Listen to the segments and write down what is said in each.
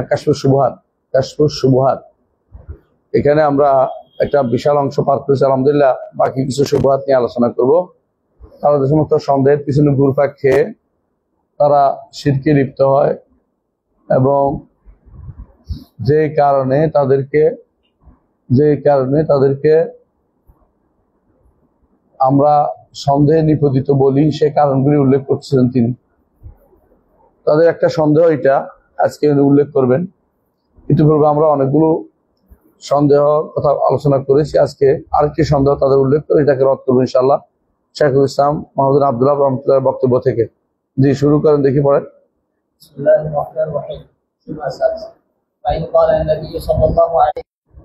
কাশফুস শুবহাত। কাশফুস শুবহাত এখানে আমরা একটা বিশাল অংশ পার করেছি আলহামদুলিল্লাহ। বাকি কিছু শুবহাত নিয়ে আলোচনা করব। তারা যে সমস্ত সন্দেহের পিছনে ঘুরপাক খেয়ে তারা শিরকে লিপ্ত হয় এবং যে কারণে তাদেরকে আমরা সন্দেহে নিপতিত বলি, সে কারণগুলি উল্লেখ করছিলেন তিনি। তাদের একটা সন্দেহ এটা আজকে উল্লেখ করবেন। ইতিপূর্বে আমরা অনেকগুলো সন্দেহ কথা আলোচনা করেছি। আজকে আরেকটি সন্দেহ তাদের উল্লেখ করে এটাকে রদ করবো ইনশাআল্লাহ শেখুল ইসলাম মোহাম্মদ আব্দুল্লাহ রহমতুল্লাহর বক্তব্য থেকে। জি, শুরু করেন, দেখি পড়েন। فإن قال النبي صلى الله عليه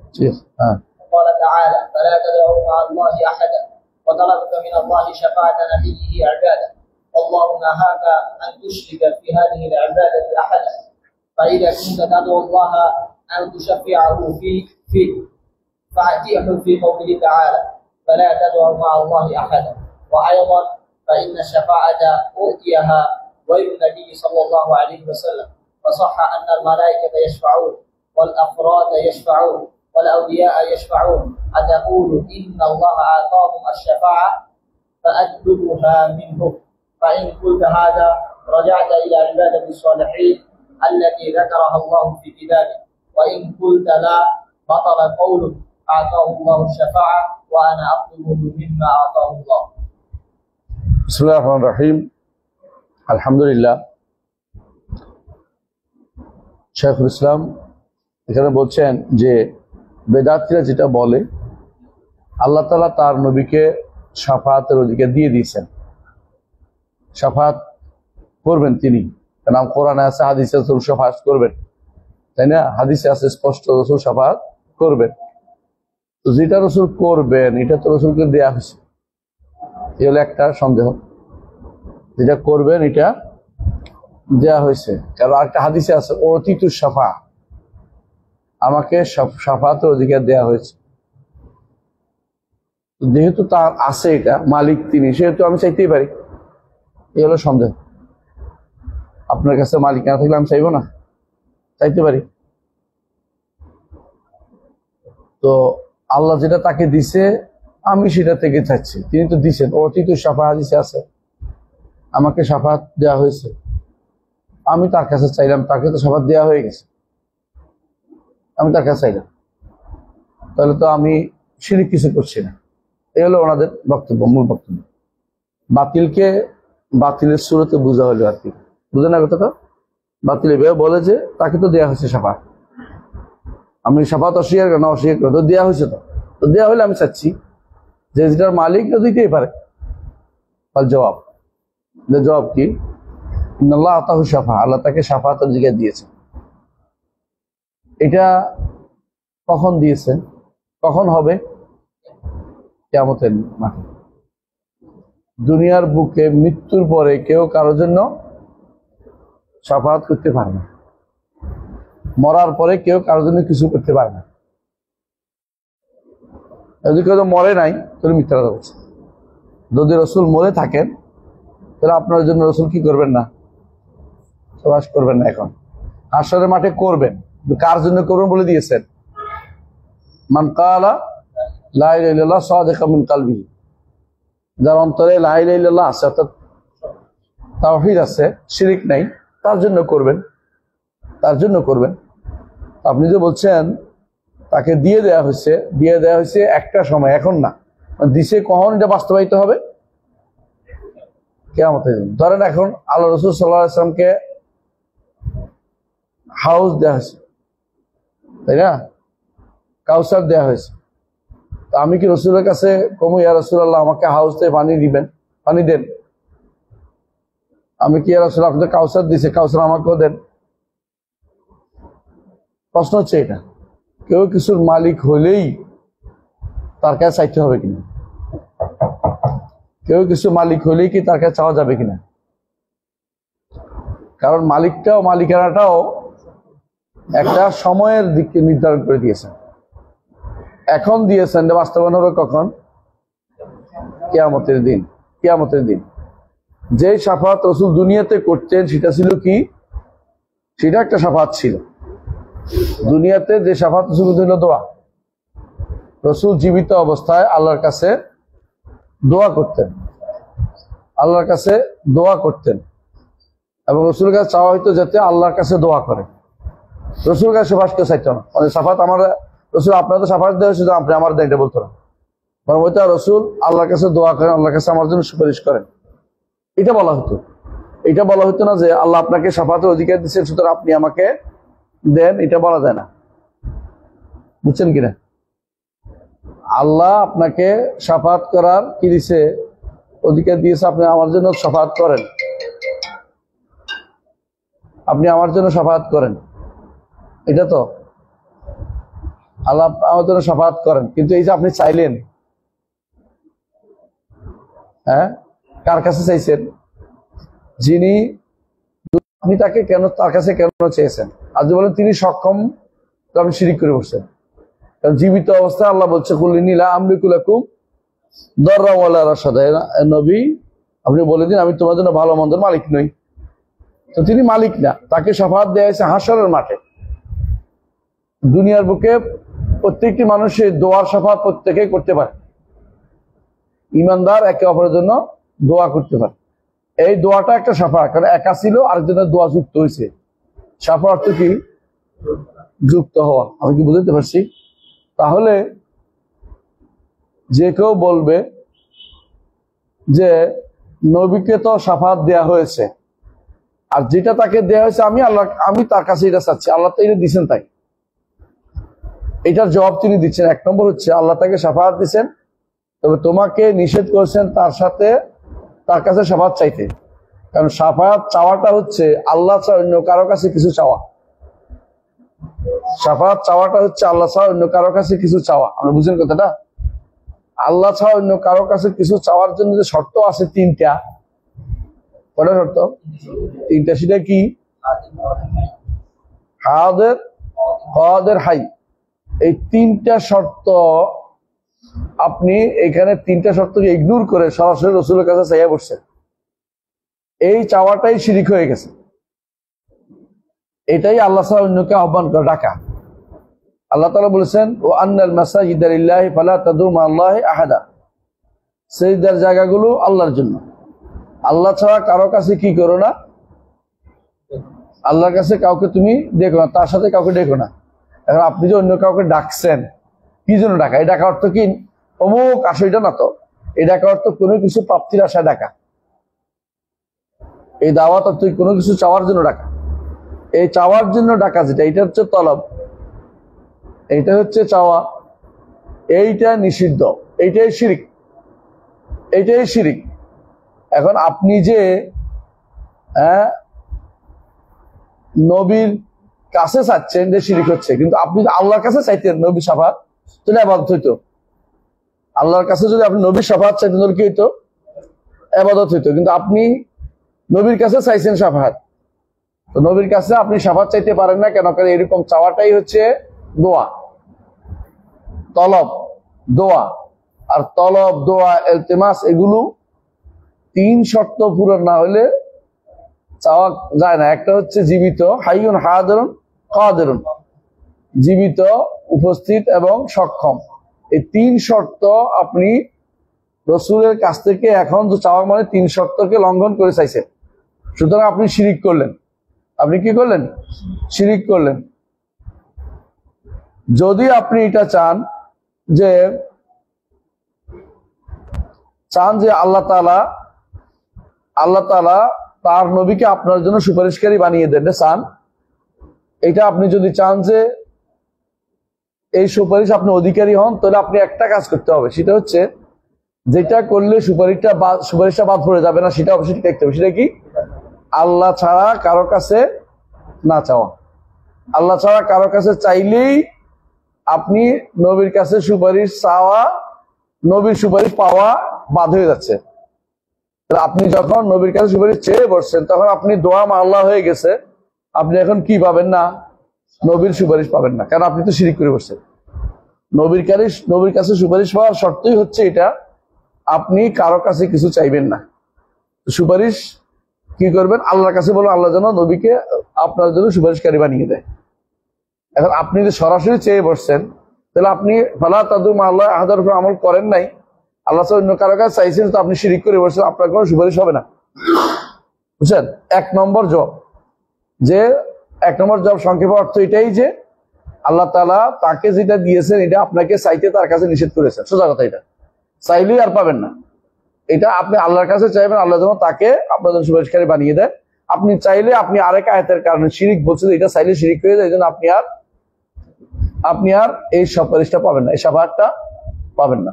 وسلم قال تعالى فلا تدعوا مع الله أحدا وطلبت من الله شفاعة نبيه عباده والله نهاك أن تشرك في هذه العبادة أحدا فإذا كنت تدعو الله أن تشفعه فيه فأتيه في قوله تعالى فلا تدعوا مع الله أحدا وأيضا فإن الشفاعة أوتيها غير النبي صلى الله عليه وسلم فصح أن الملائكة يشفعون والأفراد يشفعون والأولياء يشفعون أتقول إن الله أعطاهم الشفاعة فأجلبها منه فإن قلت هذا رجعت إلى عبادة الصالحين التي ذكرها الله في كتابه وإن قلت لا بطل قولك أعطاه الله الشفاعة وأنا أطلبه مما أعطاه الله. بسم الله الرحمن الرحيم. الحمد لله. শেখুল ইসলাম এখানে বলছেন যে বেদাতীরা যেটা বলে আল্লাহ তাআলা তার নবীকে শাফাআতের অধিকার দিয়ে দিয়েছেন, শাফাআত করবেন তিনি। কারণ কোরআনে আছে, হাদিসে রাসূল শাফাআত করবেন, তাই না? হাদিসে আছে স্পষ্ট রাসূল শাফাআত করবেন। তো যেটা রাসূল করবেন এটা তো রাসূলকে দেয়া হয়েছে, এই হলো একটা সন্দেহ। যেটা করবেন এটা দেয়া হয়েছে। কারণ একটা হাদিসে আছে অতীতু শাফা, আমাকে শাফাআতের অধিকার দেয়া হয়েছে। যেহেতু তার আছে, এটা মালিক তিনি, সেহেতু আমি চাইতেই পারি। এই হলো সন্দেহ। আপনার কাছে মালিক না থাকলে আমি চাইবো না? চাইতে পারি। তো আল্লাহ যেটা তাকে দিছে আমি সেটা থেকে চাচ্ছি, তিনি তো দিছেন। অতীতু শাফা হাদিসে আছে, আমাকে শাফাআত দেওয়া হয়েছে, আমি তার কাছে চাইলাম, তাকে তো শাফাআত দেওয়া হয়ে গেছে, আমি তার কাছে চাইলাম, তাহলে তো আমি শিরক কিছু করছি না। এই হলো ওনাদের বক্তব্য, মূল বক্তব্য। বাতিলকে বাতিলের সুরতে বোঝা হলো আর কি, বুঝে না কথাটা? বাতিল এভাবে বলে যে তাকে তো দেওয়া হয়েছে শাফাআত, আমি শাফাআত অস্বীকার করি না, অস্বীকার করি, তো দেওয়া হয়েছে, তো দেওয়া হলে আমি চাচ্ছি যে যেটার মালিক না দিতেই পারে। তার জবাব কি? আল্লাহ আতাহু শাফা, আল্লাহ তাকে শাফাআতের অধিকার দিয়েছেন। এটা কখন দিয়েছেন, কখন হবে? কিয়ামতের মাঠে। দুনিয়ার বুকে মৃত্যুর পরে কেউ কারোর জন্য শাফাআত করতে পারে না, মরার পরে কেউ কারোর জন্য কিছু করতে পারে না। যদি কেউ মরে নাই তাহলে মিথ্যা কথা বলছে। যদি রাসূল মরে থাকেন তাহলে আপনার জন্য রাসূল কি করবেন না? সুপারিশ করবেন না। এখন হাসরের মাঠে করবেন, কার জন্য করবেন বলে দিয়েছেন। মান ক্বালা লা ইলাহা ইল্লাল্লাহ সাদিকাম মিন কলবিহি, যার অন্তরে লা ইলাহা ইল্লাল্লাহ আছে, অর্থাৎ তাওহীদ আছে, শিরক নাই, তার জন্য করবেন, তার জন্য করবেন। আপনি যে বলছেন তাকে দিয়ে দেওয়া হয়েছে একটা সময়, এখন না, দিছে কখন এটা বাস্তবায়িত হবে? কিয়ামতের দিন। ধরেন এখন আল্লাহ রাসূল সাল্লাল্লাহু আলাইহি ওয়াসাল্লামকে হাউস দেওয়া হয়েছে, তাই না? কাউসার দেওয়া হয়েছে। তো আমি কি রাসূলের কাছে কমু, ইয়া রাসূলুল্লাহ আমাকে হাউস থেকে পানি দিবেন, পানি দেন? আমি কি ইয়া রাসূল আপনাদের কাউসার দিছে, কাউসার আমাকেও দেন? প্রশ্ন হচ্ছে এটা। কেউ কিছুর মালিক হলেই তার কাছে চাইতে হবে কিনা? কেউ কিছু মালিক হলেই কি তার কাছে চাওয়া যাবে কিনা? কারণ মালিকটাও, মালিকানাটাও একটা সময়ের দিককে নির্ধারণ করে দিয়েছেন। এখন দিয়েছেন, বাস্তবায়ন হবে কখন? কিয়ামতের দিন। কিয়ামতের দিন যে শাফাআত রাসূল দুনিয়াতে করতেন সেটা ছিল কি? সেটা একটা শাফাত ছিল। দুনিয়াতে যে শাফাত শুরু হলো দোয়া। রসুল জীবিত অবস্থায় আল্লাহর কাছে দোয়া করতেন, আল্লাহর কাছে দোয়া করতেন, এবং রসুলের কাছে চাওয়া হইতো যাতে আল্লাহর কাছে দোয়া করে। রসুলের কাছে সুপারিশ কেউ চাইতো না। মানে সাফাত আমার রসুল আপনার তো সাফাত দেওয়া হয়েছে, আপনি আমার দেন, এটা বলতো না। বরং হয়তো রসুল আল্লাহর কাছে দোয়া করেন, আল্লাহর কাছে আমার জন্য সুপারিশ করেন, এটা বলা হতো। এটা বলা হতো না যে আল্লাহ আপনাকে সাফাতের অধিকার দিচ্ছেন সুতরাং আপনি আমাকে দেন, এটা বলা যায় না। বুঝছেন কিনা? আল্লাহ আপনাকে সাফাত করার কি দিছে, অধিকার দিয়েছে, আপনি আমার জন্য সাফাত করেন, আপনি আমার জন্য সাফাত করেন, এটা তো আল্লাহ আমার জন্য সাফাত করেন। কিন্তু এই যে আপনি চাইলেন, হ্যাঁ, কার কাছে চাইছেন? যিনি, আপনি তাকে কেন, তার কাছে কেন চেয়েছেন? আর যদি বলেন তিনি সক্ষম, তো আপনি শিরিক করে বসছেন। কারণ জীবিত অবস্থায় আল্লাহ বলছে কুল্লিনী লা আমলিকু লাকুম দাররা ওয়ালা রাশাদা, নবী আপনি বলে দিন আমি তোমার জন্য ভালো মন্দের মালিক নই। তো তিনি মালিক না, তাকে শাফাত দেয়া হয়েছে হাশরের মাঠে। দুনিয়ার বুকে প্রত্যেকটি মানুষের দোয়ার শাফাত প্রত্যেকেই করতে পারে। ইমানদার একে অপরের জন্য দোয়া করতে পারে। এই দোয়াটা একটা শাফাত, কারণ একা ছিল আরেকজনের দোয়া যুক্ত হয়েছে। শাফাত অর্থ কি? যুক্ত হওয়া। আমি কি বুঝতে পারছি? তাহলে যে কেউ বলবে যে নবীকে তো শাফাত দেয়া হয়েছে, আর যেটা তাকে দেয়া হয়েছে আমি তার কাছে এটা চাচ্ছি, আল্লাহ তো এটা দিচ্ছেন, তাই এটার জবাব তিনি দিচ্ছেন। এক নম্বর হচ্ছে আল্লাহ তাকে শাফাত দিচ্ছেন, তবে তোমাকে নিষেধ করেছেন তার কাছে শাফাত চাইতে। কারণ শাফাত চাওয়াটা হচ্ছে আল্লাহ ছাড়া অন্য কারো কাছে কিছু চাওয়া। শাফাত চাওয়াটা হচ্ছে আল্লাহ ছাড়া অন্য কারো কাছে কিছু চাওয়া। আমরা বুঝেন কথাটা? আল্লাহ ছাড়া অন্য কারো কাছে কিছু চাওয়ার জন্য যে শর্ত আছে তিনটা, কটা শর্ত? তিনটা। সেটা কি? হাদের, হাদের, হাই। এই তিনটা শর্ত আপনি এখানে তিনটা শর্তকে ইগনোর করে সরাসরি রসুলের কাছে চাইয়া বসছেন, এই চাওয়াটাই শিরিক হয়ে গেছে। এটাই আল্লাহ ছাড়া অন্যকে আহ্বান করে ডাকা। আল্লাহ তাআলা বলেছেন ও আন্নাল মাসাজিদা লিল্লাহি ফালা তাদউ মা আল্লাহি আহাদা, সিজদার জায়গাগুলো আল্লাহর জন্য, আল্লাহ ছাড়া কারো কাছে কি করো না, আল্লাহর কাছে কাউকে তুমি দেখো না, তার সাথে কাউকে দেখো না। এখন আপনি যে অন্য কাউকে ডাকছেন, কি জন্য ডাকা? এই ডাকা অর্থ কি অমুক আসো, এটা না তো। এই ডাকা অর্থ কোনো কিছু প্রাপ্তির আশায় ডাকা। এই দাওয়াত অর্থ কোনো কিছু চাওয়ার জন্য ডাকা। এই চাওয়ার জন্য ডাকা যেটা, এটা হচ্ছে তলব, এইটা হচ্ছে চাওয়া, এইটা নিষিদ্ধ, এইটাই শিরিক, এইটাই শিরিক। এখন আপনি যে নবীর কাছে চাচ্ছেন, যে শিরিক হচ্ছে। কিন্তু আপনি আল্লাহর কাছে চাইতেন নবী শাফাত, তাহলে ইবাদত হইতো। আল্লাহর কাছে যদি আপনি নবীর শাফাত চাইতেন তাহলে কি হইতো? ইবাদত হইতো। কিন্তু আপনি নবীর কাছে চাইছেন শাফাত, তো নবীর কাছে আপনি শাফাত চাইতে পারেন না। কেন? কারণ এরকম চাওয়াটাই হচ্ছে দোয়া, তলব, দোয়া। আর তলব, দোয়া, ইলতিমাস, এগুলো তিন শর্ত পূরণ না হলে চাওয়া যায় না। একটা হচ্ছে জীবিত, হাইয়ুন হাদিরুন কাদিরুন, জীবিত, উপস্থিত এবং সক্ষম। এই তিন শর্ত আপনি রসুলের কাছ থেকে এখন যে চাওয়া মানে তিন শর্তকে লঙ্ঘন করে চাইছেন, সুতরাং আপনি শিরিক করলেন। আপনি কি করলেন? শিরিক করলেন। যদি আপনি এটা চান যে আল্লাহ তাআলা তার নবীকে আপনার জন্য সুপারিশকারী বানিয়ে দেন চান, এটা আপনি যদি চান যে এই সুপারিশ আপনি অধিকারী হন, তাহলে আপনি একটা কাজ করতে হবে। সেটা হচ্ছে যেটা করলে সুপারিশটা বাদ পড়ে যাবে না, সেটা অবশ্যই দেখতে হবে। সেটা কি? আল্লাহ ছাড়া কারো কাছে না চাওয়া। আল্লাহ ছাড়া কারো কাছে চাইলেই আপনি নবীর কাছে সুপারিশ চাওয়া, নবীর সুপারিশ পাওয়া বাদ হয়ে যাচ্ছে। আপনি যখন নবীর কাছে সুপারিশ চেয়ে বসছেন, তখন আপনি দোয়া আল্লাহ হয়ে গেছে, আপনি এখন কি পাবেন না? নবীর সুপারিশ পাবেন না, কারণ আপনি তো শিরিক করে বসছেন। নবীর কাছে সুপারিশ পাওয়ার শর্তই হচ্ছে এটা, আপনি কারো কাছে কিছু চাইবেন না। সুপারিশ কি করবেন? আল্লাহর কাছে বলুন আল্লাহ যেন নবীকে আপনার জন্য সুপারিশকারী বানিয়ে দেয়। এখন আপনি যে সরাসরি চেয়ে বসছেন, তাহলে আপনি ফালা তাদু মা আল্লাহ আহাদার উপর আমল করেন নাই, আল্লাহ অন্য কারো কাছে চাইছেন, তো আপনি শিরিক করে বসছেন, আপনার কোনো সুপারিশ হবে না। বুঝছেন? এক নম্বর জব সংক্ষেপে অর্থ এটাই যে আল্লাহ তাআলা তাকে যেটা দিয়েছেন এটা আপনাকে চাইতে তার কাছে নিষেধ করেছেন। সোজা কথা, এটা চাইলেই আর পাবেন না। এটা আপনি আল্লাহর কাছে চাইবেন, আল্লাহ যেন তাকে আপনার জন্য সুপারিশকারী বানিয়ে দেয়। আপনি চাইলে আপনি আরেক আয়াতের কারণে শিরিক বলছেন, এটা চাইলে শিরিক হয়ে যায়, এই জন্য আপনি আর এই সুপারিশটা পাবেন না, এই শাফাআতটা পাবেন না।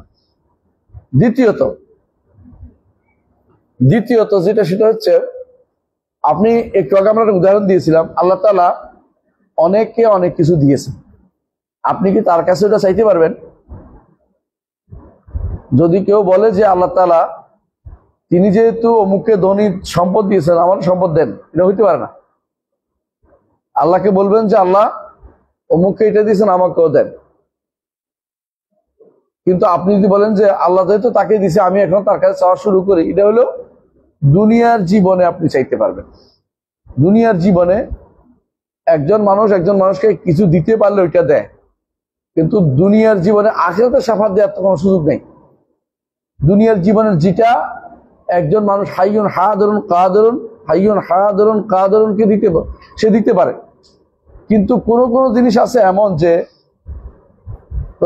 দ্বিতীয়ত যেটা, সেটা হচ্ছে আপনি একটু আগে আমরা একটা উদাহরণ দিয়েছিলাম, আল্লাহ তাআলা অনেককে অনেক কিছু দিয়েছেন, আপনি কি তার কাছে ওটা চাইতে পারবেন? যদি কেউ বলে যে আল্লাহ তাআলা তিনি যেহেতু অমুককে ধনী সম্পদ দিয়েছেন, আমার সম্পদ দেন, এটা হইতে পারে না। আল্লাহকে বলবেন যে আল্লাহ অমুককে এটা দিয়েছেন, আমাকেও দেন। কিন্তু আপনি যদি বলেন যে আল্লাহ যেহেতু তাকে দিয়েছে, আমি এখন তার কাছে চাওয়া শুরু করি, এটা হলো দুনিয়ার জীবনে আপনি চাইতে পারবেন। দুনিয়ার জীবনে একজন মানুষকে কিছু দিতে পারলে ওইটা দেয়, কিন্তু দুনিয়ার জীবনে আখিরাতে শাফাত দেওয়ার তো কোনো সুযোগ নেই। দুনিয়ার জীবনের যেটা একজন মানুষ হাইয়ুন কাদিরুন কে দিতে পারে, কিন্তু কোন কোন জিনিস আছে এমন যে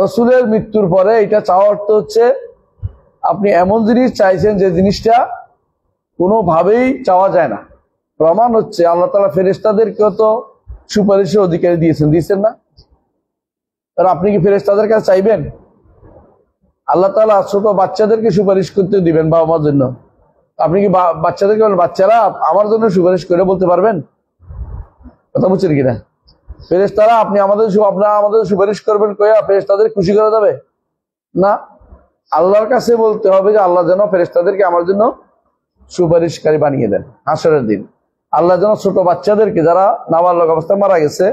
রাসূলের মৃত্যুর পরে এটা চাওয়ার অর্থ হচ্ছে আপনি এমন জিনিস চাইছেন যে জিনিসটা কোনোভাবেই চাওয়া যায় না। প্রমাণ হচ্ছে আল্লাহ তাআলা ফেরেশতাদেরকেও তো সুপারিশের অধিকারী দিয়েছেন না? আর আপনি কি ফেরেশতাদের কাছে চাইবেন? আল্লাহ তাআলা ছোট বাচ্চাদেরকে সুপারিশ করতে দিবেন বাবা মার জন্য, আপনি কি বাচ্চাদেরকে বলেন বাচ্চারা আমার জন্য সুপারিশ করে বলতে পারবেন? কথা বুঝছেন কিনা? ফেরেশতারা আপনারা আমাদের সুপারিশ করবেন কইয়া ফেরেশতাদের খুশি করা যাবে না। আল্লাহর কাছে বলতে হবে যে আল্লাহ যেন ফেরেশতাদেরকে আমার জন্য সুপারিশকারী বানিয়ে দেন হাসরের দিন। আল্লাহ যেন ছোট বাচ্চাদেরকে, যারা নাবালক অবস্থায় মারা গেছে,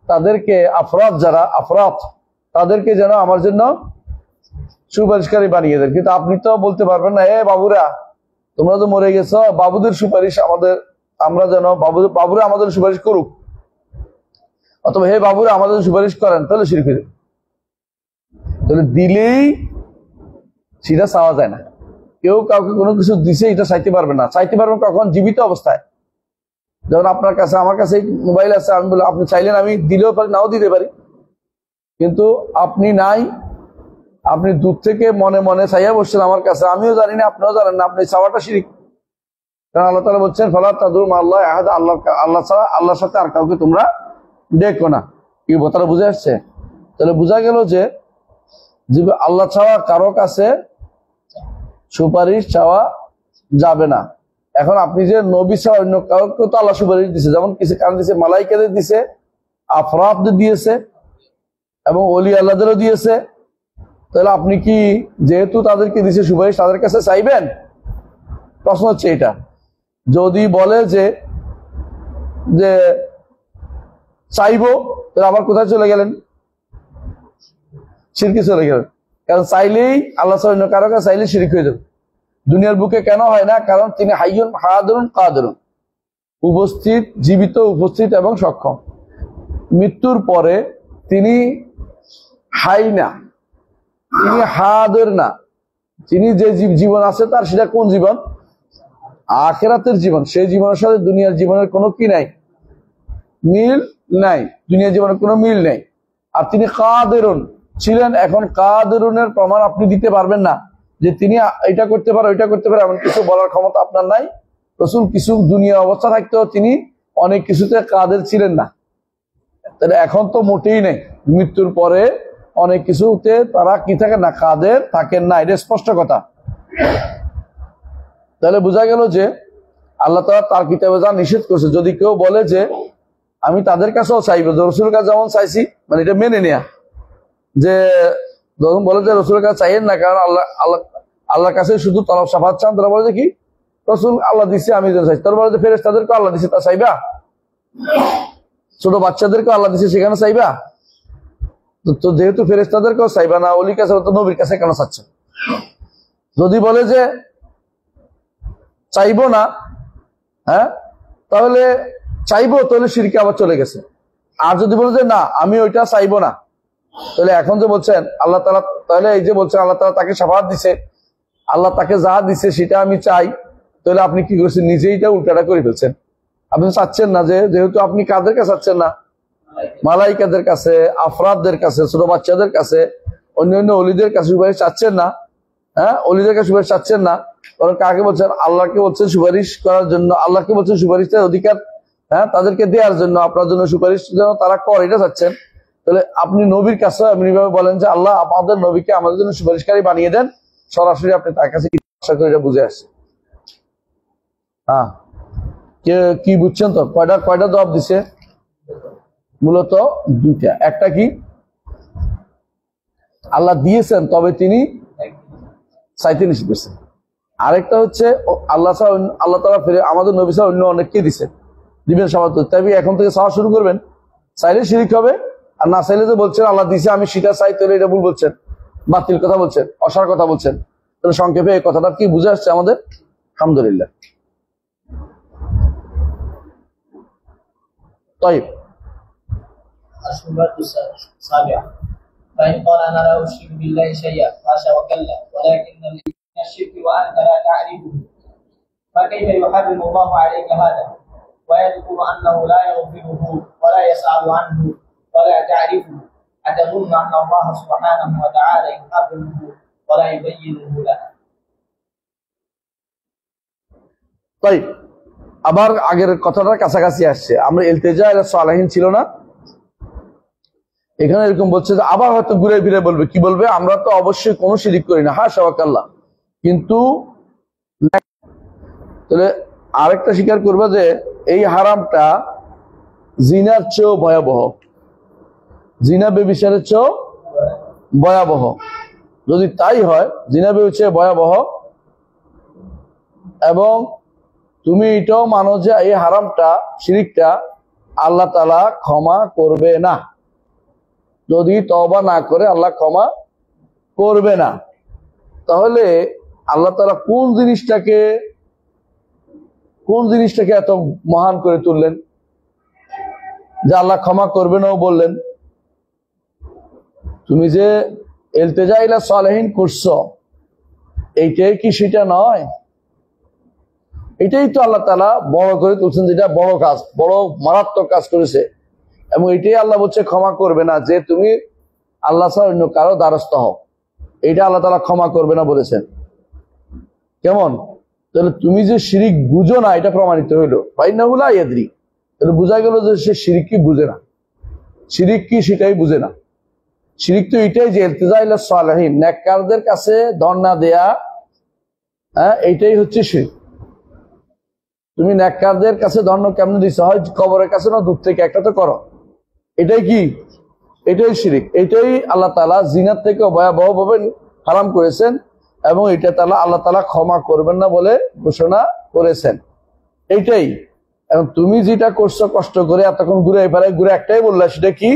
তাদেরকে আফরাত তাদেরকে যেন আমার জন্য সুপারিশকারী বানিয়ে দেন। কিন্তু আপনি তো বলতে পারবেন না, বাবুরা তোমরা তো মরে গেছো, বাবুদের সুপারিশ আমরা যেন বাবুরা আমাদের সুপারিশ করুক, অথবা হে বাবুরা আমাদের সুপারিশ করেন, তাহলে শিরক হয়ে যাবে। তাহলে দিলেই সেটা চাওয়া যায় না। কেউ কাউকে কোনো কিছু দিছে এটা চাইতে পারবে না। চাইতে পারবেন কখন? জীবিত অবস্থায়। যেমন আপনার কাছে, আমার কাছে মোবাইল আছে, আমি বলি আপনি চাইলেন আমি দিলেও পারি, নাও দিতে পারি, কিন্তু আপনি নাই, আপনি দূর থেকে মনে মনে চাইয়া বসছেন আমার কাছে, আমিও জানি না আপনিও জানেন না, আপনি চাওয়াটা শিরক। কারণ আল্লাহ তাআলা বলছেন ফালা তাদু মা আল্লাহ আহাদ, আল্লাহ ছাড়া আল্লাহর সাথে আর কাউকে তোমরা দেখো না। কি কথাটা বুঝে আসছে? তাহলে বোঝা গেল যে আল্লাহ ছাড়া কারো কাছে সুপারিশ চাওয়া যাবে না। এখন আপনি যে নবী ছাড়া অন্য কাউকে তো আল্লাহ সুপারিশ দিছে, যেমন কিছু কারণ দিছে, মালাইকাদের দিছে, আফরাদদের দিয়েছে, এবং ওলি আল্লাহদেরও দিয়েছে। তাহলে আপনি কি যেহেতু তাদেরকে দিছে সুপারিশ, তাদের কাছে চাইবেন? প্রশ্ন হচ্ছে এটা। যদি বলে যে চাইবো, তাহলে আবার কোথায় চলে গেলেন? শিরকে চলে গেলেন। কারণ চাইলেই আল্লাহ ছাড়া কারো কাছে চাইলে শিরক হয়ে যাবে। দুনিয়ার বুকে কেন হয় না? কারণ তিনি হাইয়ুন কাদিরুন, উপস্থিত, জীবিত, উপস্থিত এবং সক্ষম। মৃত্যুর পরে তিনি হাই না, তিনি হাদির না। তিনি যে জীবন আছে তার, সেটা কোন জীবন? আখিরাতের জীবন। সেই জীবনের সাথে দুনিয়ার জীবনের কোনো কি নাই, মিল নাই। দুনিয়ার জীবনের কোনো মিল নেই। আর তিনি কাদিরুন ছিলেন। এখন কাদিরুনের প্রমাণ আপনি দিতে পারবেন না যে তিনি এটা করতে পারে, ওইটা করতে পারে, এমন কিছু বলার ক্ষমতা আপনার নাই। রাসূল কিছু দুনিয়া অবস্থা থাকতেও তিনি অনেক কিছুতে কাদের ছিলেন না। তাহলে এখন তো মোটেই নেই। মৃত্যুর পরে অনেক কিছুতে তারা কি থাকে না, কাদের থাকেন না। এটা স্পষ্ট কথা। তাহলে বোঝা গেল যে আল্লাহ তাআলা তার কিতাবে যা নিষেধ করছে, যদি কেউ বলে যে আমি তাদের কাছেও চাইবো, রাসূলের কাছে যেমন চাইছি, মানে এটা মেনে নেয়া, যে যখন বলে যে রাসূলের কাছে চাইেন না, কারণ আল্লাহর কাছে শুধু তলব শাফাত চান, তারা বলে যে কি রাসূল আল্লাহ দিচ্ছে আমি চাই, তারা বলে যে ফেরেশতাদেরকে আল্লাহ দিচ্ছে তা চাইবা, ছোট বাচ্চাদেরকে আল্লাহ দিচ্ছে সেখানে চাইবা। তো যেহেতু ফেরেশতাদেরকেও চাইবা না, ওলির কাছে, তো নবীর কাছে কেন চাচ্ছে? যদি বলে যে চাইবো না, হ্যাঁ, তাহলে চাইবো, তাহলে শিরকে আবার চলে গেছে। আর যদি বলে যে না আমি ওইটা চাইবো না, তাহলে এখন যে বলছেন আল্লাহ তাআলা, তাহলে এই যে বলছেন আল্লাহ তাআলা তাকে শাফাআত দিছে, আল্লাহ তাকে যা দিছে সেটা আমি চাই, তাহলে আপনি কি করছেন? নিজেইটা উল্টাটা করে ফেলছেন। আপনি চাচ্ছেন না, যেহেতু আপনি কাদের কাছে চাচ্ছেন না, মালাইকাদের কাছে, আফরাদদের কাছে, ছোট বাচ্চাদের কাছে, অন্যান্য অলিদের কাছে সুপারিশ চাচ্ছেন না। হ্যাঁ, অলিদের কাছে সুপারিশ চাচ্ছেন না, বরং কাকে বলছেন? আল্লাহকে বলছেন সুপারিশ করার জন্য, আল্লাহকে বলছেন সুপারিশের অধিকার, হ্যাঁ, তাদেরকে দেওয়ার জন্য, আপনার জন্য সুপারিশ যেন তারা করে, এটা চাচ্ছেন। তাহলে আপনি নবীর কাছে এমনিভাবে বলেন যে আল্লাহ আমাদের নবীকে আমাদের জন্য সুপারিশকারী বানিয়ে দেন, সরাসরি আপনি তার কাছে আশা করে এটা বুঝে আসছে। হ্যাঁ, কি বুঝছেন তো? কয়টা জবাব দিছে? মূলত দুইটা। একটা কি? আল্লাহ দিয়েছেন, তবে তিনি চাইতে নিষেধ করেছেন। আরেকটা হচ্ছে আল্লাহ তাআলা ফিরে আমাদের নবী ছাড়া অন্য অনেককে দিচ্ছেন, দিবেন সবার। তাই এখন থেকে চাওয়া শুরু করবেন, চাইলে শিরিক হবে, আর না চাইলে যে বলছেন আল্লাহ দিছে আমি সেটা চাই, তাহলে এটা ভুল বলছেন, বাতিল কথা বলছেন, অসার কথা বলছেন। তাহলে সংক্ষেপে এই কথাটা কি বুঝে আসছে আমাদের? আলহামদুলিল্লাহ। طيب الشبهة السابعة فإن قال أنا لا أشرك بالله شيئا حاشا وكلا ولكن الشرك وأنت لا تعرفه فكيف يحرم الله عليك هذا ويذكر أنه لا يغفره ولا يسأل عنه ولا تعرفه أتظن أن الله سبحانه وتعالى يحرمه ولا يبينه لك؟ طيب আবার আগের কথাটার কাছাকাছি আসছে। আমরা ইলতিজা ইলা সালিহিন ছিল না, এখানে এরকম বলছে যে আবার হয়তো ঘুরে ফিরে বলবে, কি বলবে? আমরা তো অবশ্যই কোনো শিরিক করি না, হাশা ওয়া কাল্লা। কিন্তু তাহলে আরেকটা স্বীকার করবে যে এই হারামটা জিনার চেয়েও ভয়াবহ, জিনা বেবিচারের চেয়েও ভয়াবহ। যদি তাই হয়, জিনা বেবিচার ভয়াবহ, এবং তুমি এটাও মানো যে এই হারামটা, শিরিকটা আল্লাহ তাআলা ক্ষমা করবে না, যদি তওবা না করে আল্লাহ ক্ষমা করবে না, তাহলে আল্লাহ তাআলা কোন জিনিসটাকে এত মহান করে তুললেন যে আল্লাহ ক্ষমা করবে নাও বললেন? তুমি যে ইলতিজা ইলা সালিহিন করছো, এইটাই কি সেটা নয়? এটাই তো আল্লাহ তাআলা বড় করে তুলছেন, যেটা বড় কাজ, বড় মারাত্মক কাজ করেছে, এবং এটাই আল্লাহ বলছে ক্ষমা করবে না, যে তুমি আল্লাহ ছাড়া অন্য কারো দ্বারস্থ হও, এইটা আল্লাহ তাআলা ক্ষমা করবে না বলেছেন। কেমন? তাহলে তুমি যে শিরিক বুঝো না, এটা প্রমাণিত হইলো। ফাইন্নাহু লা ইয়াদরি, তাহলে বোঝা গেল যে সে শিরিক কি বুঝে না, শিরিক কি সেটাই বুঝে না। শিরিক তো এটাই যে ইলতিজা ইলা সালিহিন, নেককারদের কাছে ধন না দেয়া, হ্যাঁ, এইটাই হচ্ছে শিরিক। তুমি নেককারদের কাছে ধন্য কেমন দিচ্ছ? হয় কবরের কাছে না দূর থেকে, একটা তো করো। এটাই কি? এটাই শিরিক। এটাই আল্লাহ তাআলা জিনার থেকে ভয়াবহভাবে হারাম করেছেন, এবং এটা আল্লাহ তাআলা ক্ষমা করবেন না বলে ঘোষণা করেছেন। এইটাই। এবং তুমি যেটা করছো কষ্ট করে, এতক্ষণ ঘুরে ফেরায় ঘুরে একটাই বললা, সেটা কি?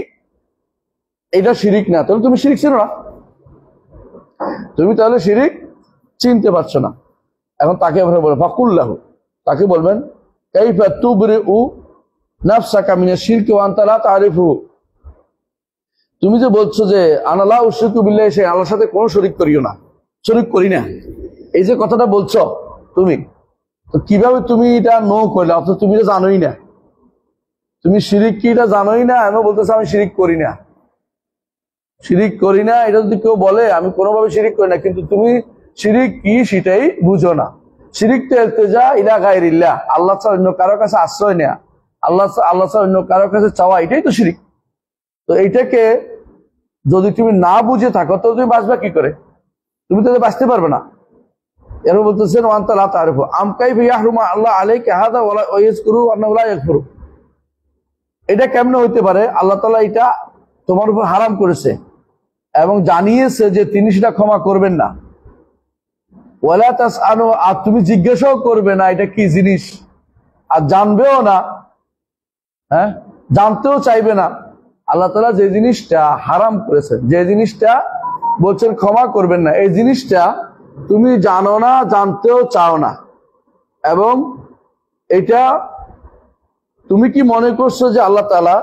এটা শিরিক না। তাহলে তুমি শিরিক ছিল না, তুমি তাহলে শিরিক চিনতে পারছো না। এখন তাকে বলে ফাকুল্লাহু, তাকে বলবেন কাইফা তুবরিউ নাফসাকা মিনাশ শিরকি ওয়া আনতা লা তারিফু, তুমি যে বলছো যে আনা লা উশরিকু বিল্লাহি শাইআন, আল্লাহর সাথে কোনো শরীক করিও না, শরীক করি না, এই যে কথাটা বলছো তুমি, তো কিভাবে তুমি এটা নো করলে? অথচ তুমি এটা জানোই না, তুমি শিরিক কি এটা জানোই না, আমি বলতেছি আমি শিরিক করি না, শিরিক করি না। এটা যদি কেউ বলে আমি কোনোভাবে শিরিক করি না, কিন্তু তুমি শিরিক কি সেটাই বুঝো না। শিরিক তো ইলতিজা ইলা গায়রিল্লাহ, আল্লাহ ছাড়া অন্য কারো কাছে আশ্রয় নেয়া, আল্লাহ ছাড়া অন্য কারো কাছে চাওয়া, এটাই তো শিরিক। তো এইটাকে যদি তুমি না বুঝে থাকো, তো তুমি বাঁচবা কি করে? তুমি তো বাঁচতে পারবে না। এর বলতেছেন ওয়া আনতা লা তারিফু আম কাইফা ইয়াহরুমু আল্লাহ আলাইকা হাযা ওয়া ইয়াযকুরু আন্নাহু লা ইয়াগফিরু, এটা কেমনে হইতে পারে? আল্লাহ তাআলা এটা তোমার উপর হারাম করেছে এবং জানিয়েছে যে তিনি সেটা ক্ষমা করবেন না। ওয়ালা তাসআলু, আর তুমি জিজ্ঞাসাও করবে না এটা কি জিনিস, আর জানবেও না, হ্যাঁ, জানতেও চাইবে না। আল্লাহ তাআলা যে জিনিসটা হারাম করেছেন, যে জিনিসটা বলছেন ক্ষমা করবেন না, এই জিনিসটা তুমি জানো না, জানতেও চাও না, এবং এটা তুমি কি মনে করছো যে আল্লাহ তাআলা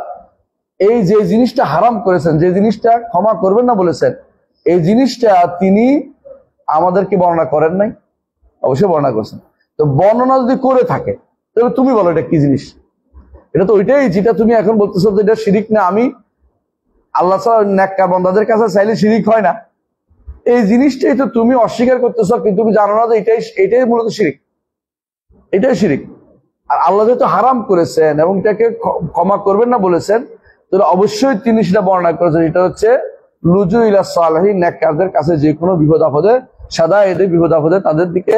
এই যে জিনিসটা হারাম করেছেন, যে জিনিসটা ক্ষমা করবেন না বলেছেন, এই জিনিসটা তিনি আমাদেরকে বর্ণনা করেন নাই? অবশ্যই বর্ণনা করছেন। তো বর্ণনা যদি করে থাকে তাহলে তুমি বলো এটা কি জিনিস? এটা তো ওইটাই যেটা তুমি এখন বলতেছো যে এটা শিরিক না, আমি আল্লাহ ছাড়া নেককার বান্দাদের কাছে চাইলে শিরিক হয় না, এই জিনিসটাই তো তুমি অস্বীকার করতেছো, কিন্তু তুমি জানো না যে এটাই মূলত শিরিক, এটাই শিরিক। আর আল্লাহ যেহেতু হারাম করেছেন এবং এটাকে ক্ষমা করবেন না বলেছেন, তাহলে অবশ্যই তিনি সেটা বর্ণনা করেছেন। এটা হচ্ছে লুজু ইলা সালিহিন, নেককারদের কাছে যে কোনো বিপদ আপদে, সাদা এদের বিপদ আপদে তাদের দিকে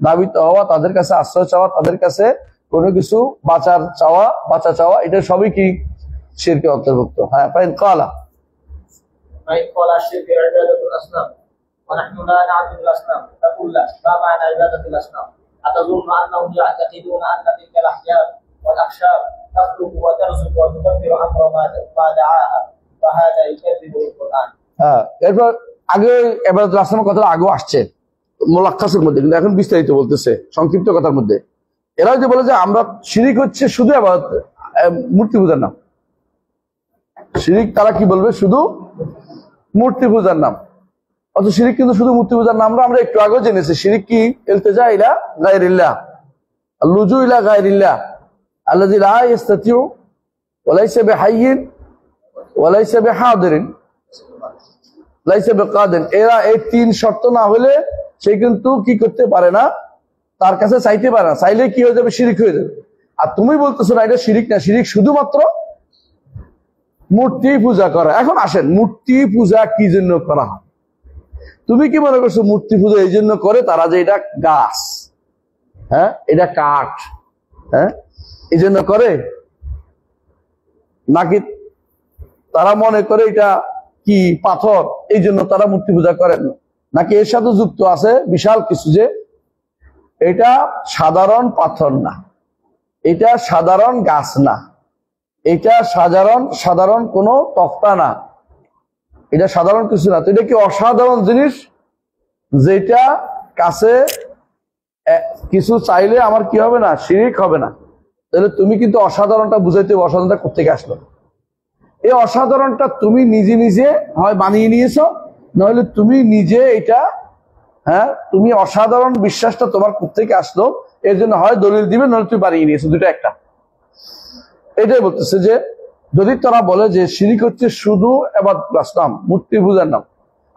দাবিত হওয়া, তাদের কাছে আশ্রয় চাওয়া, তাদের কাছে কোনো কিছু বাঁচা চাওয়া, এটা সবই কি শিরকের অন্তর্ভুক্ত। হ্যাঁ, ফাইন ক্বালা الشرك عبادة الأصنام ونحن لا نعبد الأصنام فقل لا ما معنى عبادة الأصنام؟ أتظن أنهم يعتقدون أن تلك الأحجار والأخشاب تخلق وترزق وتدبر أمر ما دعاها فهذا يكذب القرآن. হ্যাঁ, এরপর আগে ইবাদাতুল আসনাম কথাটা আগেও আসছে মুলাক্কাসের মধ্যে, কিন্তু এখন বিস্তারিত বলতেছে সংক্ষিপ্ত কথার মধ্যে। এরা যে বলে যে আমরা শিরিক হচ্ছে শুধু ইবাদত, মূর্তি পূজার নাম শিরিক, তারা কি বলবে? শুধু মূর্তি পূজার নাম। অত শিরিক কিন্তু শুধু মূর্তি পূজার নাম না, আমরা একটু আগেও জেনেছি শিরিক কি? ইলতিজা ইলা গায়রিল্লাহ, লুজু ইলা গায়রিল্লাহ আল্লাযী লা ইস্তাতিউ ওয়া লাইসা বিহাইয়্যিন ওয়া লাইসা বিহাদিরিন লাইসা বিকাদিন। এরা এই তিন শর্ত না হলে সে কিন্তু কি করতে পারে না, তার কাছে চাইতে পারে না, চাইলে কি হয়ে যাবে? শিরিক হয়ে যাবে। আর তুমি বলতেছো না এটা শিরিক না, শিরিক শুধুমাত্র মূর্তি পূজা করা। এখন আসেন, মূর্তি পূজা কি জন্য করা হয়? তুমি কি মনে করছো মূর্তি পূজা এই জন্য করে তারা যে এটা গাছ, হ্যাঁ এটা কাঠ, হ্যাঁ এই জন্য করে? নাকি তারা মনে করে এটা কি পাথর, এই জন্য তারা মূর্তি পূজা করেন? নাকি এর সাথে যুক্ত আছে বিশাল কিছু, যে এটা সাধারণ পাথর না, এটা সাধারণ গাছ না, এটা সাধারণ কোনো তক্তা না, এটা সাধারণ কিছু না, তো এটা কি অসাধারণ জিনিস যেটা কাছে কিছু চাইলে আমার কি হবে না? শিরিক হবে না। তাহলে তুমি কিন্তু অসাধারণটা বুঝাইতে, অসাধারণটা কোত্থেকে আসলো? এই অসাধারণটা তুমি নিজে হয় বানিয়ে নিয়েছো, নাহলে তুমি নিজে এটা, হ্যাঁ তুমি অসাধারণ বিশ্বাসটা তোমার কোত্থেকে আসলো, এর জন্য হয় দলিল দিবে, নাহলে তুমি বানিয়ে নিয়েছো, দুটো একটা। এটাই বলতেছে যে যদি তারা বলে যে শিরিক হচ্ছে শুধু ইবাদাতুল আসনাম, মূর্তি পূজার নাম,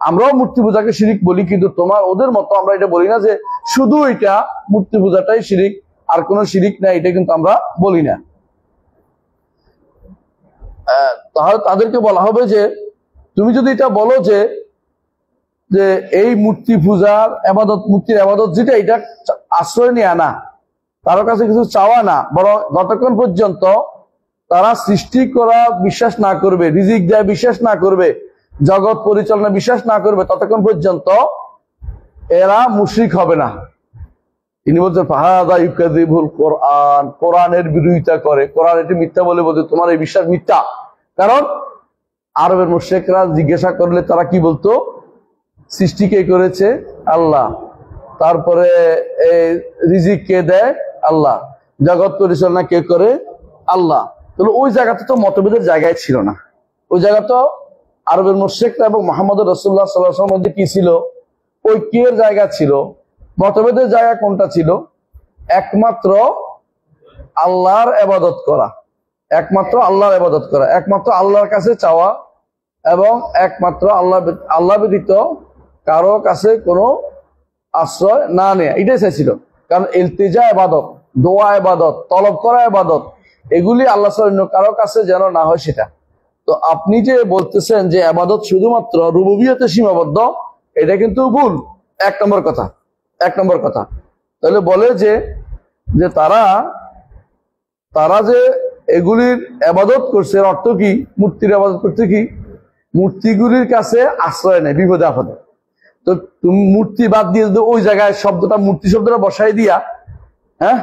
আমরাও মূর্তি পূজাকে শিরিক বলি, কিন্তু তোমার ওদের মতো আমরা এটা বলি না যে শুধু এটা মূর্তি পূজাটাই শিরিক, আর কোনো শিরিক নাই, এটা কিন্তু আমরা বলি না। তাহলে তাদেরকে বলা হবে যে তুমি যদি এটা বলো যে এই মূর্তি পূজার ইবাদত, মূর্তির ইবাদত যেটা, এটা আশ্রয় নেওয়া না, তার কাছে কিছু চাওয়া না, বরং যতক্ষণ পর্যন্ত তারা সৃষ্টি করা বিশ্বাস না করবে, রিজিক দেয় বিশ্বাস না করবে, জগৎ পরিচালনা বিশ্বাস না করবে, ততক্ষণ পর্যন্ত এরা মুশরিক হবে না। তিনি বলছেন ফাহাদা ইউকাযিবুল কোরআন, কোরআনের বিরোধিতা করে, কোরআন এটি মিথ্যা বলে বলতে তোমার এই বিশ্বাস মিথ্যা। কারণ আরবের মুশরিকরা জিজ্ঞাসা করলে তারা কি বলতো? সৃষ্টি কে করেছে? আল্লাহ। তারপরে রিজিক কে দেয়? আল্লাহ। জগৎ পরিচালনা কে করে? আল্লাহ। তাহলে ওই জায়গাটা তো মতভেদের জায়গায় ছিল না, ওই জায়গা তো আরবের মুশরিকরা এবং মুহাম্মদ রাসূলুল্লাহ সাল্লাল্লাহু আলাইহি ওয়াসাল্লামের মধ্যে কি ছিল? ঐক্যের জায়গা ছিল। মতভেদের জায়গা কোনটা ছিল? একমাত্র আল্লাহর ইবাদত করা, একমাত্র আল্লাহর ইবাদত করা, একমাত্র আল্লাহর কাছে চাওয়া, এবং একমাত্র আল্লাহ ব্যতীত কারো কাছে কোনো আশ্রয় না নেয়া, এটাই চাইছিল। কারণ ইলতিজা ইবাদত, দোয়া ইবাদত, তলব করা ইবাদত, এগুলি আল্লাহ ছাড়া অন্য কারো কাছে যেন না হয় সেটা। তো আপনি যে বলতেছেন যে ইবাদত শুধুমাত্র রুবুবিয়তে সীমাবদ্ধ, এটা কিন্তু ভুল। এক নম্বর কথা। তাহলে বলে যে তারা যে এগুলির ইবাদত করছে, এর অর্থ কি? মূর্তির ইবাদত করছে কি? মূর্তিগুলির কাছে আশ্রয় নেয় বিপদে আপদে। তো তুমি মূর্তি বাদ দিয়ে যদি ওই জায়গায় শব্দটা, মূর্তি শব্দটা বসাই দিয়া, হ্যাঁ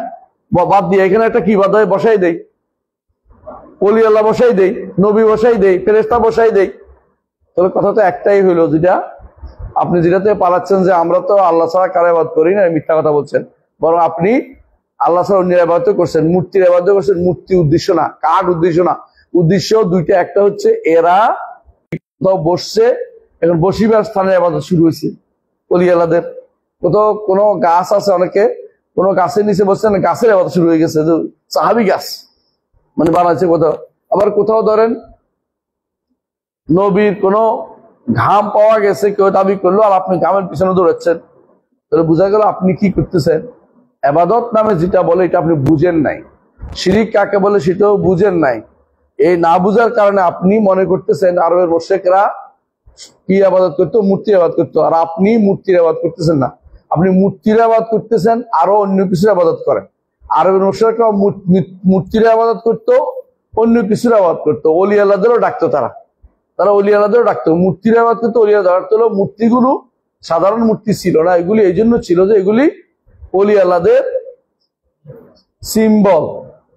বাদ দিয়ে এখানে একটা কি বাদ বসাই দেই, ওলি আল্লাহ বসাই দেই, নবী বসাই দেই, ফেরেশতা বসাই দেই, তাহলে কথা তো একটাই হইলো, যেটা আপনি যেটাতে পালাচ্ছেন যে আমরা তো আল্লাহ ছাড়া কারো ইবাদত করি না, মিথ্যা কথা বলছেন। বরং আপনি আল্লাহ ছাড়া অন্যের ইবাদত করছেন, মূর্তির ইবাদত করছেন। মূর্তি উদ্দেশ্য না, কাঠ উদ্দেশ্য না। উদ্দেশ্য দুইটা, একটা হচ্ছে এরা কোথাও বসছে, এখন বসিবার স্থানের ইবাদত শুরু হয়েছে ওলি আল্লাহদের। কোথাও কোনো গাছ আছে, অনেকে কোনো গাছের নিচে বসছেন, গাছের ইবাদত শুরু হয়ে গেছে, সাহাবি গাছ মানে বানাচ্ছে কোথাও। আবার কোথাও ধরেন নবীর কোনো ঘাম পাওয়া গেছে, কেউ দাবি করলো, আর আপনি ঘামের পিছনে দৌড়াচ্ছেন, তাহলে বোঝা গেল আপনি কি করতেছেন, ইবাদত নামে যেটা বলে এটা আপনি বুঝেন নাই। শিরিক কাকে বলে সেটাও বুঝেন নাই। এই না বুঝার কারণে আপনি মনে করতেছেন আরবের মুশরিকরা কি ইবাদত করতো, মূর্তির ইবাদত করতো, আর আপনি মূর্তির ইবাদত করতেছেন না, আপনি মূর্তির ইবাদত করতেছেন, আরো অন্য কিছুর ইবাদত করেন। আরবের মুশরিকরা মূর্তির ইবাদত করতো, অন্য কিছুর ইবাদত করতো, ওলি আল্লাহদেরও ডাকতো, তারা ওলি আল্লাহদেরও ডাকতো, মূর্তির ইবাদত করতো, ওলি আল্লাহ ডাকতো। মূর্তিগুলো সাধারণ মূর্তি ছিল না, এগুলি এই জন্য ছিল যে এগুলি ওলি আল্লাহদের সিম্বল,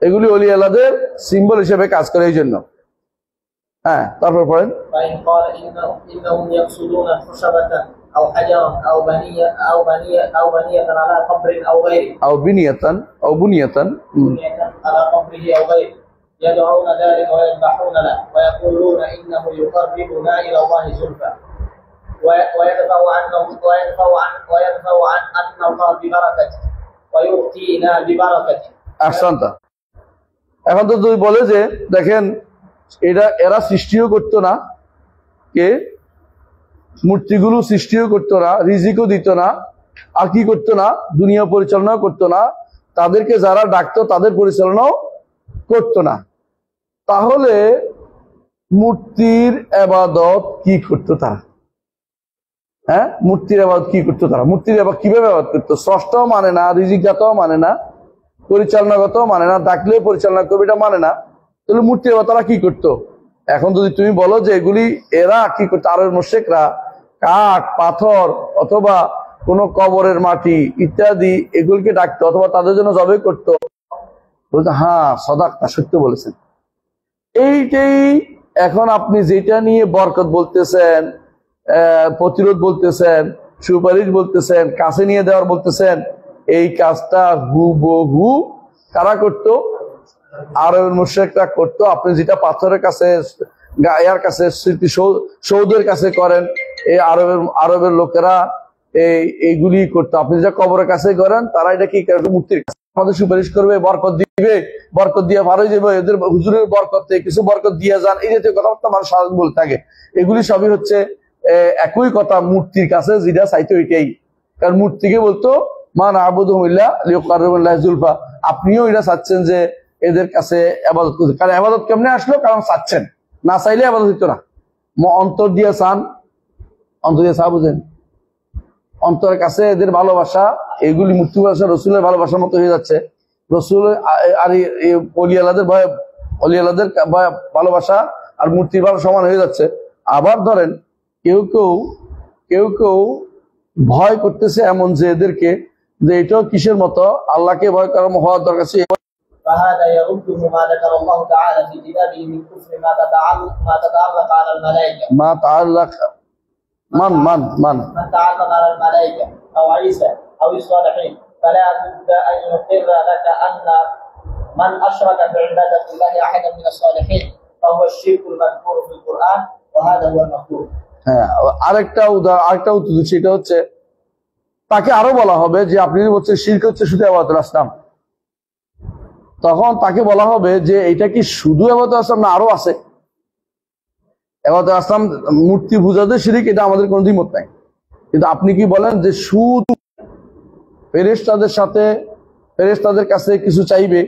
এগুলি ওলি আল্লাহদের সিম্বল হিসেবে কাজ করে, এই জন্য। হ্যাঁ, তারপর পড়েন। فإن قال إنهم يقصدون خشبة أو حجرا أو بنية على قبر أو غيره أو بنية على قبره أو غيره يدعون ذلك ويذبحون له ويقولون إنه يقربنا إلى الله زلفى ويدفع عن الله ببركته ويؤتينا ببركته। আহসানতা। এখন তো তুই বলে যে দেখেন এরা সৃষ্টিও করতো না, কে মূর্তিগুলো সৃষ্টিও করতো না, রিজিকও দিত না, আর কি করতো না, দুনিয়া পরিচালনাও করতো না, তাদেরকে যারা ডাকতো তাদের পরিচালনাও করতো না। তাহলে মূর্তির ইবাদত কি করতো তারা? হ্যাঁ, মূর্তির ইবাদত কি করতো তারা? মূর্তির ইবাদত কিভাবে ইবাদত করতো? স্রষ্টাও মানে না, রিজিকদাতাও মানে না, পরিচালনাগতও মানে না, ডাকলেও পরিচালনা করবে এটা মানে না। তাহলে মূর্তির ইবাদত তারা কি করতো? এখন যদি তুমি বলো যে এগুলি এরা কি করতো, আরবের মুশরিকরা কাঠ, পাথর অথবা কোনো কবরের মাটি ইত্যাদি এগুলিকে ডাকতো অথবা তাদের জন্য জবাই করতো, বলতো হ্যাঁ সদাকতা, সত্য বলেছেন। এইটাই এখন আপনি যেটা নিয়ে বরকত বলতেছেন, প্রতিরোধ বলতেছেন, সুপারিশ বলতেছেন, কাছে নিয়ে দেওয়ার বলতেছেন, এই কাজটা হুবহু কারা করতো? আরবের মুশরিকরা করতো। আপনি যেটা পাথরের কাছে, গায়ার কাছে, স্মৃতি সৌধের কাছে করেন, এই আরবের লোকেরা এইগুলি করতো। আপনি যেটা কবরের কাছে করেন, তারা এটা কি করে? মূর্তির কাছে আমাদের সুপারিশ করবে, বরকত দিবে, বরকত দিয়ে ভালোই যাবে, এদের হুজুরের বরকতে কিছু বরকত দিয়ে যান, এই জাতীয় কথাবার্তা মানুষ সারাদিন বলতে থাকে। এগুলি সবই হচ্ছে একই কথা, মূর্তির কাছে যেটা চাইতো এটাই। কারণ মূর্তিকে বলতো মান আবুদুল্লাহ লিয়ুকাররিবুল্লাহ জুলফা, আপনিও এটা চাচ্ছেন যে এদের কাছে ইবাদত করতে। কারণ ইবাদত কেমনে আসলো? কারণ চাচ্ছেন, না চাইলে ইবাদত হইতো না। অন্তর দিয়ে চান, অন্তর দিয়ে চা বুঝেন, অন্তরের কাছে এদের ভালোবাসা, এগুলি মূর্তি ভাষা রসুলের ভালোবাসার মতো হয়ে যাচ্ছে। রসুল আর অলি আল্লাহদের ভালোবাসা আর মূর্তির ভালোবাসা সমান হয়ে যাচ্ছে। আবার ধরেন কেউ কেউ ভয় করতেছে এমন যে এদেরকে, যে এটাও কিসের মতো, আল্লাহকে ভয় করার হওয়ার দরকার। فهذا يرده ما ذكر الله تعالى في كتابه من كفر ما تتعلق على الملائكة ما تعلق من تعلق على الملائكة أو عيسى أو الصالحين، فلا بد أن يقر لك أن من أشرك بعبادة الله أحدا من الصالحين فهو الشرك المذكور في القرآن وهذا هو المذكور। হ্যাঁ, আরেকটা উত্তর দিচ্ছি, এটা হচ্ছে তাকে আরো বলা হবে যে আপনি বলছেন শিরক হচ্ছে শুধু ইবাদতুল আসনাম, তখন তাকে বলা হবে যে এটা কি শুধু ইবাদতুল আসনাম না আরো আছে? ইবাদতুল আসনাম মূর্তি পূজাতে শিরক, এটা আমাদের কোনো দ্বিমত নাই। কিন্তু আপনি কি বলেন যে শুধু ফেরেশতাদের কাছে কিছু চাইবে,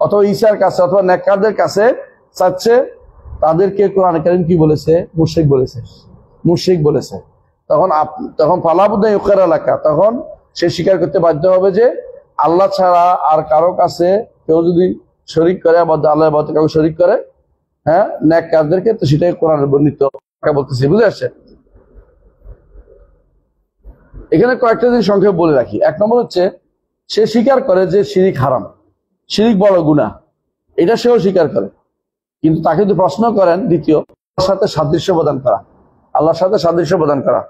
অথবা ঈসার কাছে অথবা নেককারদের কাছে চাচ্ছে, তাদেরকে কোরআন কারীম কি বলেছে? মুশরিক বলেছে। তখন ফালাবুদ্দা ইউকার এলাকা, তখন সে স্বীকার করতে বাধ্য হবে যে আল্লাহ ছাড়া আর কারো কাছে কেউ যদি শরিক করে, আল্লাহ কাউকে শরিক করে, হ্যাঁ, নেককারদেরকে, তো সেটাই কোরআনের বর্ণিত বলতেছে। বুঝে আসছে? এখানে কয়েকটা জিনিস সংক্ষেপে বলে রাখি। এক নম্বর হচ্ছে সে স্বীকার করে যে শিরিক হারাম, শিরিক বড় গুনাহ, এটা সেও স্বীকার করে। কিন্তু তাকে যদি প্রশ্ন করেন, দ্বিতীয়, আল্লাহর সাথে সাদৃশ্য প্রদান করা,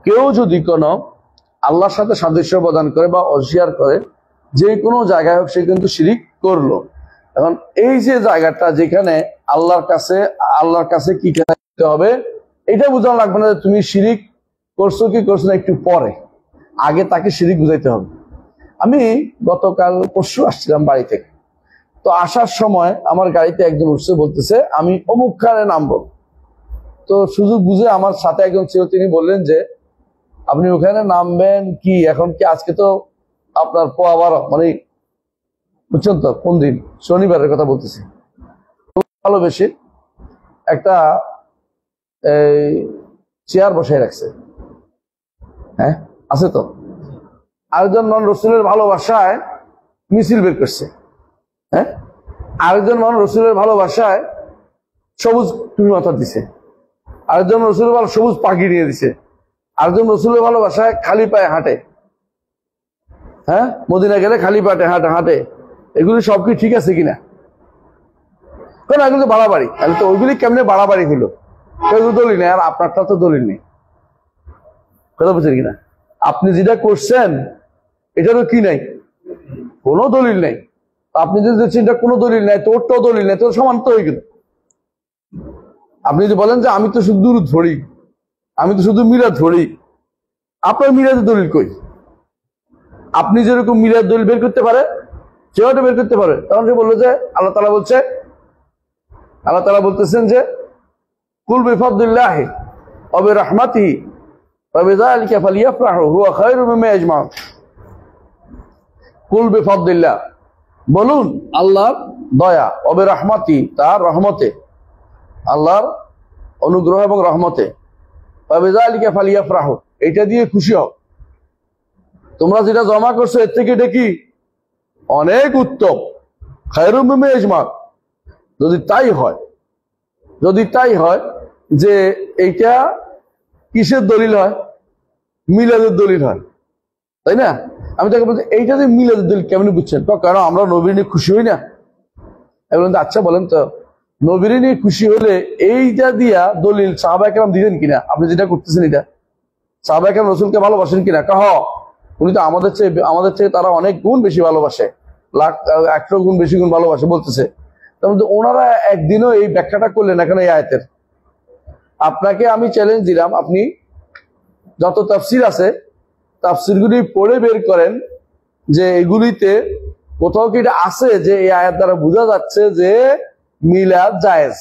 কেউ যদি কোনো আল্লাহর সাথে সাদৃশ্য প্রদান করে বা অস্বীকার করে যে কোনো জায়গায় হোক সে কিন্তু শিরিক করলো। এখন এই যে জায়গাটা যেখানে আল্লাহর কাছে কি করতে হবে এটা বোঝানো লাগবে না যে তুমি শিরিক করছো কি করছো না, একটু পরে, আগে তাকে শিরিক বুঝাইতে হবে। আমি গতকাল পরশু আসছিলাম বাড়ি থেকে, তো আসার সময় আমার গাড়িতে একজন উঠছে, বলতেছে আমি অমুক খানে নামবো। তো সুযোগ বুঝে আমার সাথে একজন ছিল, তিনি বললেন যে আপনি ওখানে নামবেন কি, এখন কি আজকে তো আপনার পোয়াবারো, মানে বুঝছেন তো কোন দিন, শনিবারের কথা বলতেছি। ভালোবেসে একটা চেয়ার বসায় রাখছে, হ্যাঁ আছে তো। আরেকজন মানুষ রসুলের ভালোবাসায় মিছিল বের করছে, হ্যাঁ। আরেকজন মানুষ রসুলের ভালোবাসায় সবুজ টুপি মাথা দিছে, আরেকজন রসুলের ভালো সবুজ পাখি নিয়ে দিছে, আরেকজন রসুলের ভালোবাসায় খালি পায়ে হাঁটে, হ্যাঁ, মদিনা গেলে খালি পায়ে হাঁটে। এগুলি সব কি ঠিক আছে কিনা? কারণ এগুলো তো বাড়াবাড়ি, তো ওইগুলি কেমনে বাড়াবাড়ি হলো? কেউ তো দলিল নেই, আর আপনারটা তো দলিল নেই, কথা বলছেন কিনা? আপনি যেটা করছেন এটারও কি নাই, কোনো দলিল নেই। আপনি যদি দেখছেন এটা কোনো দলিল নেই, তোরটাও দলিল নেই, তোর সমান তো হয়ে গেল। আপনি যদি বলেন যে আমি তো শুধু দুরূদ ধরি, আমি তো শুধু মিলাদ ধরি, আপনার মিলাদের দলিল কই? আপনি যেরকম মিলাদ দলিল বের করতে পারে সেটা বের করতে পারে। তখন সে বললো যে আল্লাহ তাআলা বলতেছেন যে কুল বিফাদলিল্লাহি ওয়া বিরহমাতিহি ওয়া বিযালিকা ফালইফরাহু হুয়া খায়রুম মিম্মা ইয়াজমাউন। কুল বিফাদলিল্লাহ, বলুন আল্লাহর দয়া, ওয়া বিরহমাতিহি, তার রহমতে, আল্লাহর অনুগ্রহ এবং রহমতে, ওয়া বিযালিকা ফালইফরাহু, এটা দিয়ে খুশি হও। তোমরা যেটা জমা করছো এর থেকে এটা কি অনেক উত্তম, খায়রুম মিম্মা ইয়াজমাউন। যদি তাই হয় যে এইটা কিসের দলিল হয়? মিলাদের দলিল হয়, তাই না? আমি তাকে বলছি এইটা যে মিলাদের দলিল কেমন বুঝছেন? তো কারণ আমরা নবীর নিয়ে খুশি হই না। আমি বললাম আচ্ছা বলেন তো, নবীর নিয়ে খুশি হলে এইটা দিয়া দলিল সাহাবায়ে কেরাম দিবেন কিনা? আপনি যেটা করতেছেন এটা সাহাবায়ে কেরাম রাসূলকে ভালোবাসেন কিনা? উনি তো আমাদের চেয়ে তারা অনেক গুণ বেশি ভালোবাসে, 100 গুণ বেশি গুণ ভালোবাসে বলতেছে। তার মধ্যে ওনারা একদিনও এই ব্যাখ্যাটা করলেন না কেন এই আয়াতের? আপনাকে আমি চ্যালেঞ্জ দিলাম, আপনি যত তাফসির আছে তাফসিরগুলি পড়ে বের করেন যে এগুলিতে কোথাও কি এটা আছে যে এই আয়াত দ্বারা বোঝা যাচ্ছে যে মিলাদ জায়েজ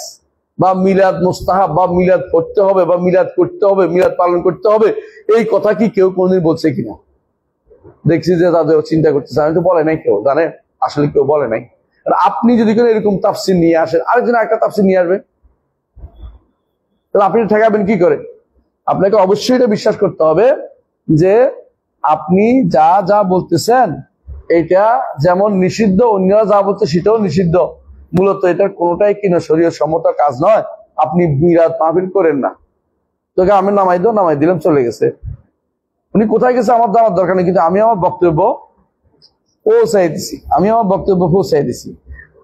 বা মিলাদ মুস্তাহাব বা মিলাদ পড়তে হবে বা মিলাদ করতে হবে, মিলাদ পালন করতে হবে, এই কথা কি কেউ কোনদিন বলছে কিনা? দেখছি যে তাদের চিন্তা করতেছে, আমি তো বলে নাই কেউ, জানেন আসলে কেউ বলে নাই। আপনি যদি কোনো এরকম তাফসির নিয়ে আসেন, আরেকজন একটা তাফসির নিয়ে আসবে, তাহলে আপনি ঠেকাবেন কি করে? আপনাকে অবশ্যই এটা বিশ্বাস করতে হবে যে আপনি যা যা বলতেছেন এটা যেমন নিষিদ্ধ, অন্যরা যা বলছে সেটাও নিষিদ্ধ। মূলত এটার কোনোটাই কিনা শরীয়ত সম্মত কাজ নয়। আপনি মিলাদ মাহফিল করেন না, তোকে আমি নামাই দিলাম, চলে গেছে। উনি কোথায় গেছে আমার জানার দরকার নেই, কিন্তু আমি আমার বক্তব্য পৌঁছাই দিছি।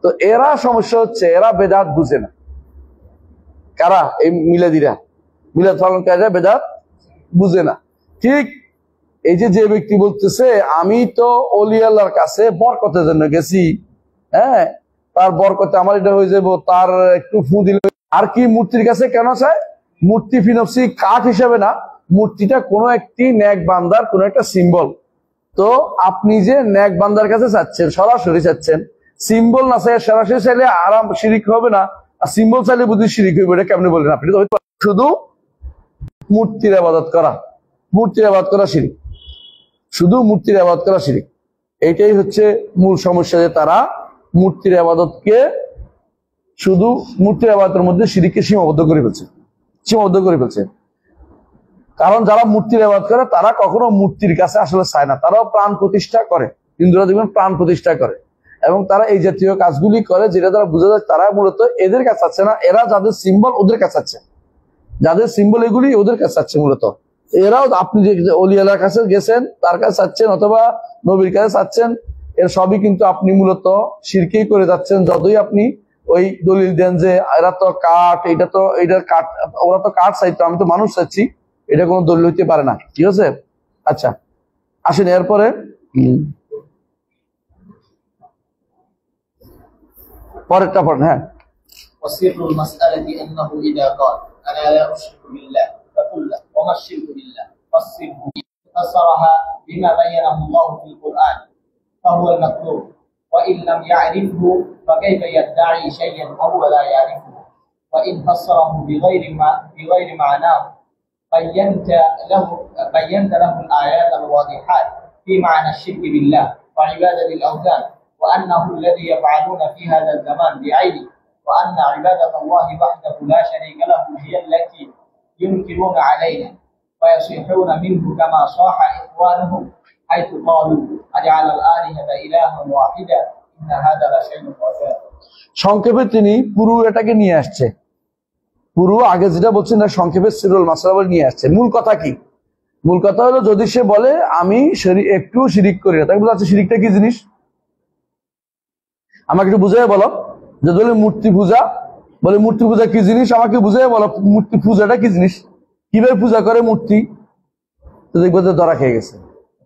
তো এরা সমস্যা হচ্ছে, এরা বেদাত বুঝে না। কারা? এই মিলাদিরা, মিলাদ পালনকারীরা বেদাত বুঝে না। ঠিক এই যে ব্যক্তি বলতেছে আমি তো ওলি আল্লাহর কাছে বরকতের জন্য গেছি, হ্যাঁ, তার বরকতে আমার এটা হয়ে যাবো, তার একটু ফু দিলে। আর কি মূর্তির কাছে কেন চায়? মূর্তি ফিনফসি কাঠ হিসেবে না, মূর্তিটা কোনো একটি নেক বান্দার কোনো একটা সিম্বল। তো আপনি যে নেক বান্দার কাছে চাচ্ছেন, সরাসরি চাচ্ছেন, সিম্বল না চাই সরাসরি চাইলে আরাম শিরিক হবে না, আর সিম্বল চাইলে বুঝি শিরিক হইবে, এটা কেমনি বলেন আপনি? শুধু মূর্তির ইবাদত করা শিরিক, শুধু মূর্তির ইবাদত করা শিরিক। এইটাই হচ্ছে মূল সমস্যা, যে তারা মূর্তির ইবাদতকে, শুধু মূর্তির ইবাদতের মধ্যে শিরিককে সীমাবদ্ধ করে ফেলছে। কারণ যারা মূর্তির ইবাদত করে তারা কখনো মূর্তির কাছে আসলে চায় না, তারাও প্রাণ প্রতিষ্ঠা করে, হিন্দুরা দেখবেন প্রাণ প্রতিষ্ঠা করে, এবং তারা এই জাতীয় কাজগুলি করে যেটা দ্বারা বোঝা যায় তারা মূলত এদের কাছে চাচ্ছে না, এরা যাদের সিম্বল ওদের কাছে চাচ্ছে, যাদের সিম্বল এগুলি ওদের কাছে চাচ্ছে মূলত। এরাও আপনি যে ওলিয়ালার কাছে গেছেন তার কাছে চাচ্ছেন অথবা নবীর কাছে চাচ্ছেন, এর সবই কিন্তু আপনি মূলত শিরকেই করে যাচ্ছেন। যতই আপনি ওই দলিল দেন যে এরা তো কাঠ, এইটার কাঠ, ওরা তো কাঠ চাইতো, আমি তো মানুষ চাচ্ছি, এটা কোনো দলিল হইতে পারে না। ঠিক আছে, আচ্ছা আসেন এরপরে পরেরটা পড়েন। হ্যাঁ, وسر المسألة أنه إذا قال أنا لا أشرك بالله فقل له وما الشرك بالله فسره فسرها بما بينه الله في القرآن فهو المطلوب وإن لم يعرفه فكيف يدعي شيئا وهو لا يعرفه وإن فسره بغير معناه بينت له الآيات الواضحات في معنى الشرك بالله وعبادة الأوثان وأنه الذي يفعلون في هذا الزمان بعينه وأن عبادة الله وحده لا شريك له هي التي ينكرون علينا ويصيحون منه كما صاح إخوانهم حيث قالوا أجعل الآلهة إلها واحدا إن هذا لشيء عجاب। সংক্ষেপে তিনি পুরো এটাকে নিয়ে আসছে, পুরো আগে যেটা বলছেন না সংক্ষেপে সিরুল মাসলা বলে নিয়ে আসছে। মূল কথা কি? মূল কথা হলো যদি সে বলে আমি একটু শিরিক করি না, তাকে বলা হচ্ছে শিরিকটা কি জিনিস আমাকে একটু বুঝাই বলো। যদি বলে মূর্তি পূজা, বলে মূর্তি পূজা কি জিনিস আমাকে বুঝাই বলো, মূর্তি পূজাটা কি জিনিস, কিভাবে পূজা করে মূর্তি, তো দেখবো যে ধরা খেয়ে গেছে,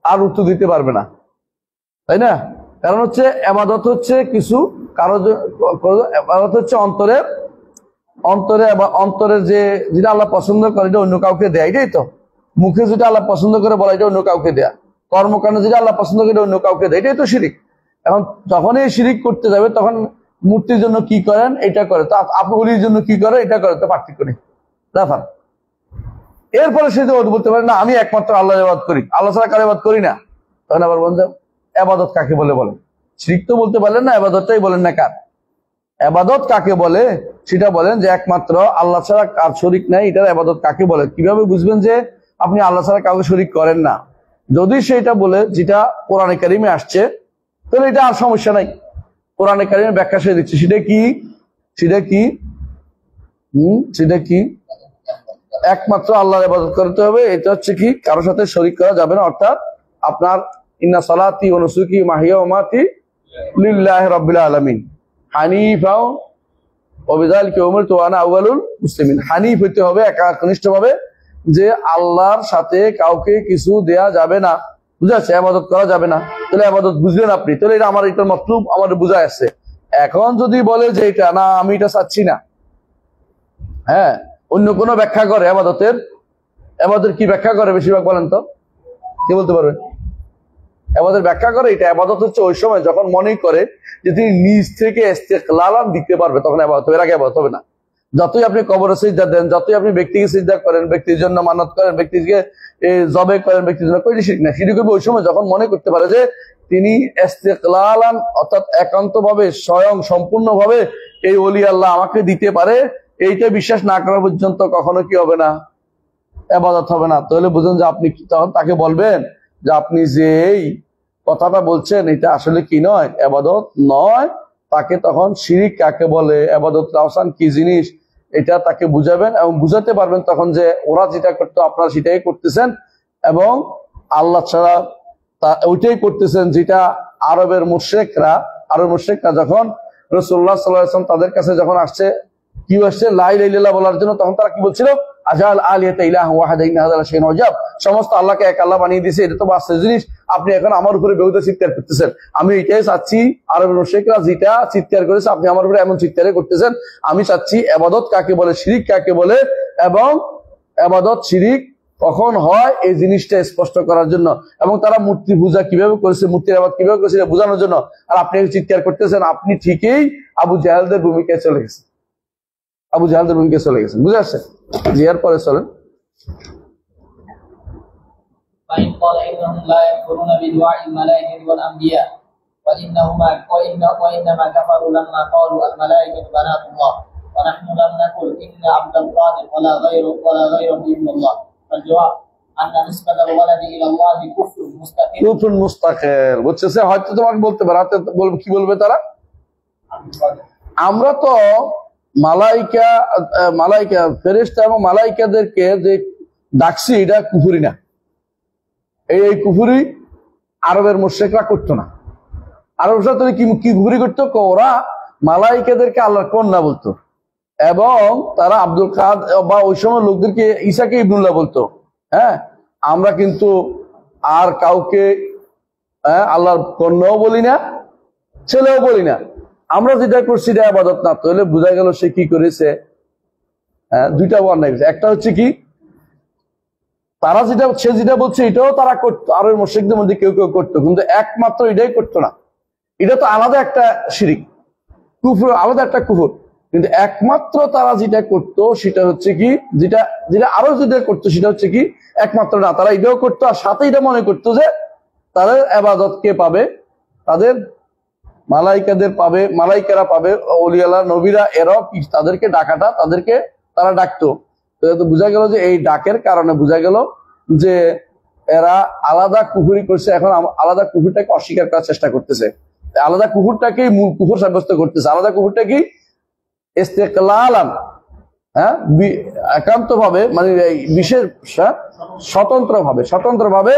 আর উত্তর দিতে পারবে না, তাই না? কারণ হচ্ছে ইবাদত হচ্ছে কিছু কারো ইবাদত হচ্ছে অন্তরের যে যেটা আল্লাহ পছন্দ করে এটা অন্য কাউকে দেয়, এটাই তো। মুখে যেটা আল্লাহ পছন্দ করে বলা এটা অন্য কাউকে দেয়া, কর্মকাণ্ডে যেটা আল্লাহ পছন্দ করে অন্য কাউকে দেয়, এটাই তো শিরিক। এখন যখন এই শিরিক করতে যাবে তখন মূর্তির জন্য কি করেন এটা করে, তো আপনি অলির জন্য কি করে এটা করে, তো পার্থক্য নেই। দেখেন এরপরে সে বলতে পারে না আমি একমাত্র আল্লাহর ইবাদত করি, আল্লাহ ছাড়া কারো ইবাদত করি না, তখন আবার বলেন ইবাদত কাকে বলে বলেন? শিরিক তো বলতে পারলেন না, ইবাদতটাই বলেন না। কার ইবাদত কাকে বলে সেটা বলেন, যে একমাত্র আল্লাহ ছাড়া কার শরীক নাই, এটার ইবাদত কাকে বলে। কিভাবে বুঝবেন যে আপনি আল্লাহ ছাড়া কাউকে শরীক করেন না? যদি সেটা বলে যেটা কোরআনে কারিমে আসছে তাহলে এটা আর সমস্যা নাই, কোরআনে কারিমে ব্যাখ্যা সে দিচ্ছে। সেটা কি একমাত্র আল্লাহর ইবাদত করতে হবে, এটা হচ্ছে কি কারোর সাথে শরীক করা যাবে না। অর্থাৎ আপনার ইন্না সালাতি ওয়া নুসুকি ওয়া মাহইয়া ওয়া মামাতি লিল্লাহি রাব্বিল আলামিন হানিফা ওয়া বিযালিকা উমিরতু ওয়া আনা আউয়ালুল মুসলিমিন। হানিফ হইতে হবে একনিষ্ঠভাবে, যে আল্লাহর সাথে কাউকে কিছু দেয়া যাবে না, বুঝা যাচ্ছে, ইবাদত করা যাবে না। তাহলে ইবাদত বুঝলেন আপনি, তাহলে এটা আমার এটার মতলব আমার বুঝা আসছে। এখন যদি বলে যে এটা না আমি এটা চাচ্ছি না, হ্যাঁ অন্য কোনো ব্যাখ্যা করে ইবাদতের কি ব্যাখ্যা করে বেশিরভাগ বলেন তো, কি বলতে পারবেন? ইবাদতের ব্যাখ্যা করে এটা ইবাদত হচ্ছে ওই সময় যখন মনে করে যে তিনি নিজ থেকে ইস্তিকলালান দিতে পারবে, তখন ইবাদত হবে, এর আগে ইবাদত হবে না। যতই আপনি কবরে সিজদা দেন, যতই আপনি ব্যক্তিকে সিজদা করেন, ব্যক্তির জন্য মানত করেন, ব্যক্তিকে জবে করেন, ব্যক্তির জন্য করি শিরক না। শিরক হবে ওই সময় যখন মনে করতে পারে যে তিনি ইস্তিকলালান অর্থাৎ একান্তভাবে স্বয়ং সম্পূর্ণভাবে এই ওলি আল্লাহ আমাকে দিতে পারে, এইটা বিশ্বাস না করা পর্যন্ত কখনো কি হবে না, ইবাদত হবে না। তাহলে বুঝুন যে আপনি তখন তাকে বলবেন যে আপনি যে এই কথাটা বলছেন এটা আসলে কি নয়, ইবাদত নয়। তাকে তখন শিরিক কাকে বলে, ইবাদত আহসান কি জিনিস, এটা তাকে বুঝাবেন এবং বুঝাতে পারবেন তখন যে ওরা যেটা করতো আপনারা সেটাই করতেছেন, এবং আল্লাহ ছাড়া ওইটাই করতেছেন যেটা আরবের মুশরিকরা যখন রাসূলুল্লাহ সাল্লাল্লাহু আলাইহি ওয়াসাল্লাম তাদের কাছে যখন আসছে, কি আসছে লা ইলাহা ইল্লাল্লাহ বলার জন্য, তখন তারা কি বলছিল, আজাল আলিয়াতা ইলাহা ওয়াহিদা ইন্না হাযা লাশাইউন উজাব, সমস্ত আল্লাহকে এক আল্লাহ বানিয়ে দিয়েছে, এটা তো বাস্তব জিনিস, আপনি এখন আমার উপরে বেহুদা চিৎকার করতেছেন। আমি এটাই চাচ্ছি, আরবের মুশরিকরা যেটা চিৎকার করেছে আপনি আমার উপরে এমন চিৎকার করতেছেন। আমি চাচ্ছি ইবাদত কাকে বলে, শিরিক কাকে বলে, এবং ইবাদত শিরিক কখন হয় এই জিনিসটা স্পষ্ট করার জন্য, এবং তারা মূর্তি পূজা কিভাবে করেছে, মূর্তির ইবাদত কিভাবে করেছে এটা বোঝানোর জন্য। আর আপনি চিৎকার করতেছেন, আপনি ঠিকই আবু জাহেলদের ভূমিকায় চলে গেছেন, বুঝে আসছে? জি, এরপরে চলেন। فإن قال إنهم لا يكفرون بدعاء الملائكة والأنبياء وإنما كفروا لما قالوا الملائكة بنات الله ونحن لم نقل إن عبد القادر ولا غيره إلا الله. فالجواب أن نسبة الولد إلى الله كفر مستقل। বুঝছে? হয়তো তোমাকে বলতে পারে, কি বলবে তারা, আমরা তো মালাইকা ফেরেশতা এবং মালাইকাদেরকে যে ডাকছি এটা কুফরি না, এই কুফরি আরবের মুশরিকরা করতো না। আরবরা তাহলে কি কুফরি করতো, ওরা মালাইকাদেরকে আল্লাহর কন্যা বলতো, এবং তারা আব্দুল কাদের বা ওই সময় লোকদেরকে ঈসাকে ইবনুল্লাহ বলতো। হ্যাঁ, আমরা কিন্তু আর কাউকে আল্লাহর কন্যাও বলি না, ছেলেও বলি না, আমরা যেটা করছি এটা ইবাদত না, তাহলে বোঝা গেল সে কি করেছে, দুইটা অন্যায় করেছে। একটা হচ্ছে কি, তারা সে যেটা বলছে এটাও তারা করতো, আর ওই মুশরিকদের মধ্যে কেউ কেউ করতো, কিন্তু একমাত্র এটাই করতো না। এটা তো আলাদা একটা শিরিক, কুফর আলাদা একটা কুফর, কিন্তু একমাত্র তারা যেটা করতো সেটা হচ্ছে কি, যেটা যেটা আরো যেটা করতো সেটা হচ্ছে কি, একমাত্র না, তারা এটাও করতো আর সাথে এটা মনে করতো যে তাদের ইবাদত কে পাবে, তাদের মালাইকাদের পাবে, মালাইকারা পাবে, ওলিয়াল্লাহ নবীরা, এরাও কি তাদেরকে ডাকাটা, তাদেরকে তারা ডাকতো। তো বোঝা গেল যে এই ডাকের কারণে বোঝা গেল যে এরা আলাদা কুফুরি করছে, এখন আলাদা কুফুরটাকে অস্বীকার করার চেষ্টা করতেছে, আলাদা কুফুরটাকেই মূল কুফুর সাব্যস্ত করতেছে। আলাদা কুফুরটা কি, ইস্তেকলালান, একান্ত ভাবে, মানে বিশেষ স্বতন্ত্র ভাবে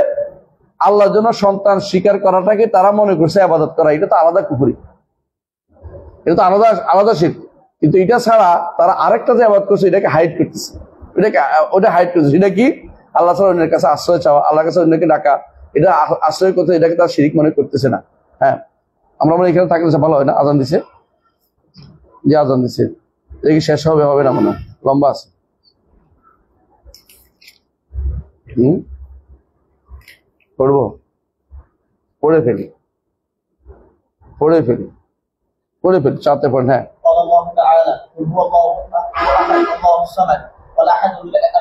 আল্লাহর জন্য সন্তান স্বীকার করাটাকে তারা মনে করছে ইবাদত করা। এটা তো আলাদা কুফরি, এটা তো আলাদা শিরক। কিন্তু এটা ছাড়া তারা আরেকটা যে ইবাদত করছে এটাকে হাইড করতেছে, ওটা হাইড করতেছে। এটা কি, আল্লাহ ছাড়া অন্যের কাছে আশ্রয় চাওয়া, আল্লাহর কাছে অন্যকে ডাকা, এটা আশ্রয় করতে, এটাকে তারা শিরিক মনে করতেছে না। হ্যাঁ, আমরা মনে এখানে থাকলে ভালো হয় না। আজান দিছে, যে আজান দিছে, এটা কি শেষ হবে না, মনে লম্বা আছে। পড়বো, পড়ে ফেলি চাতে পড়েন। হ্যাঁ, قال الله تعالى قل هو الله احد الله الصمد والاحد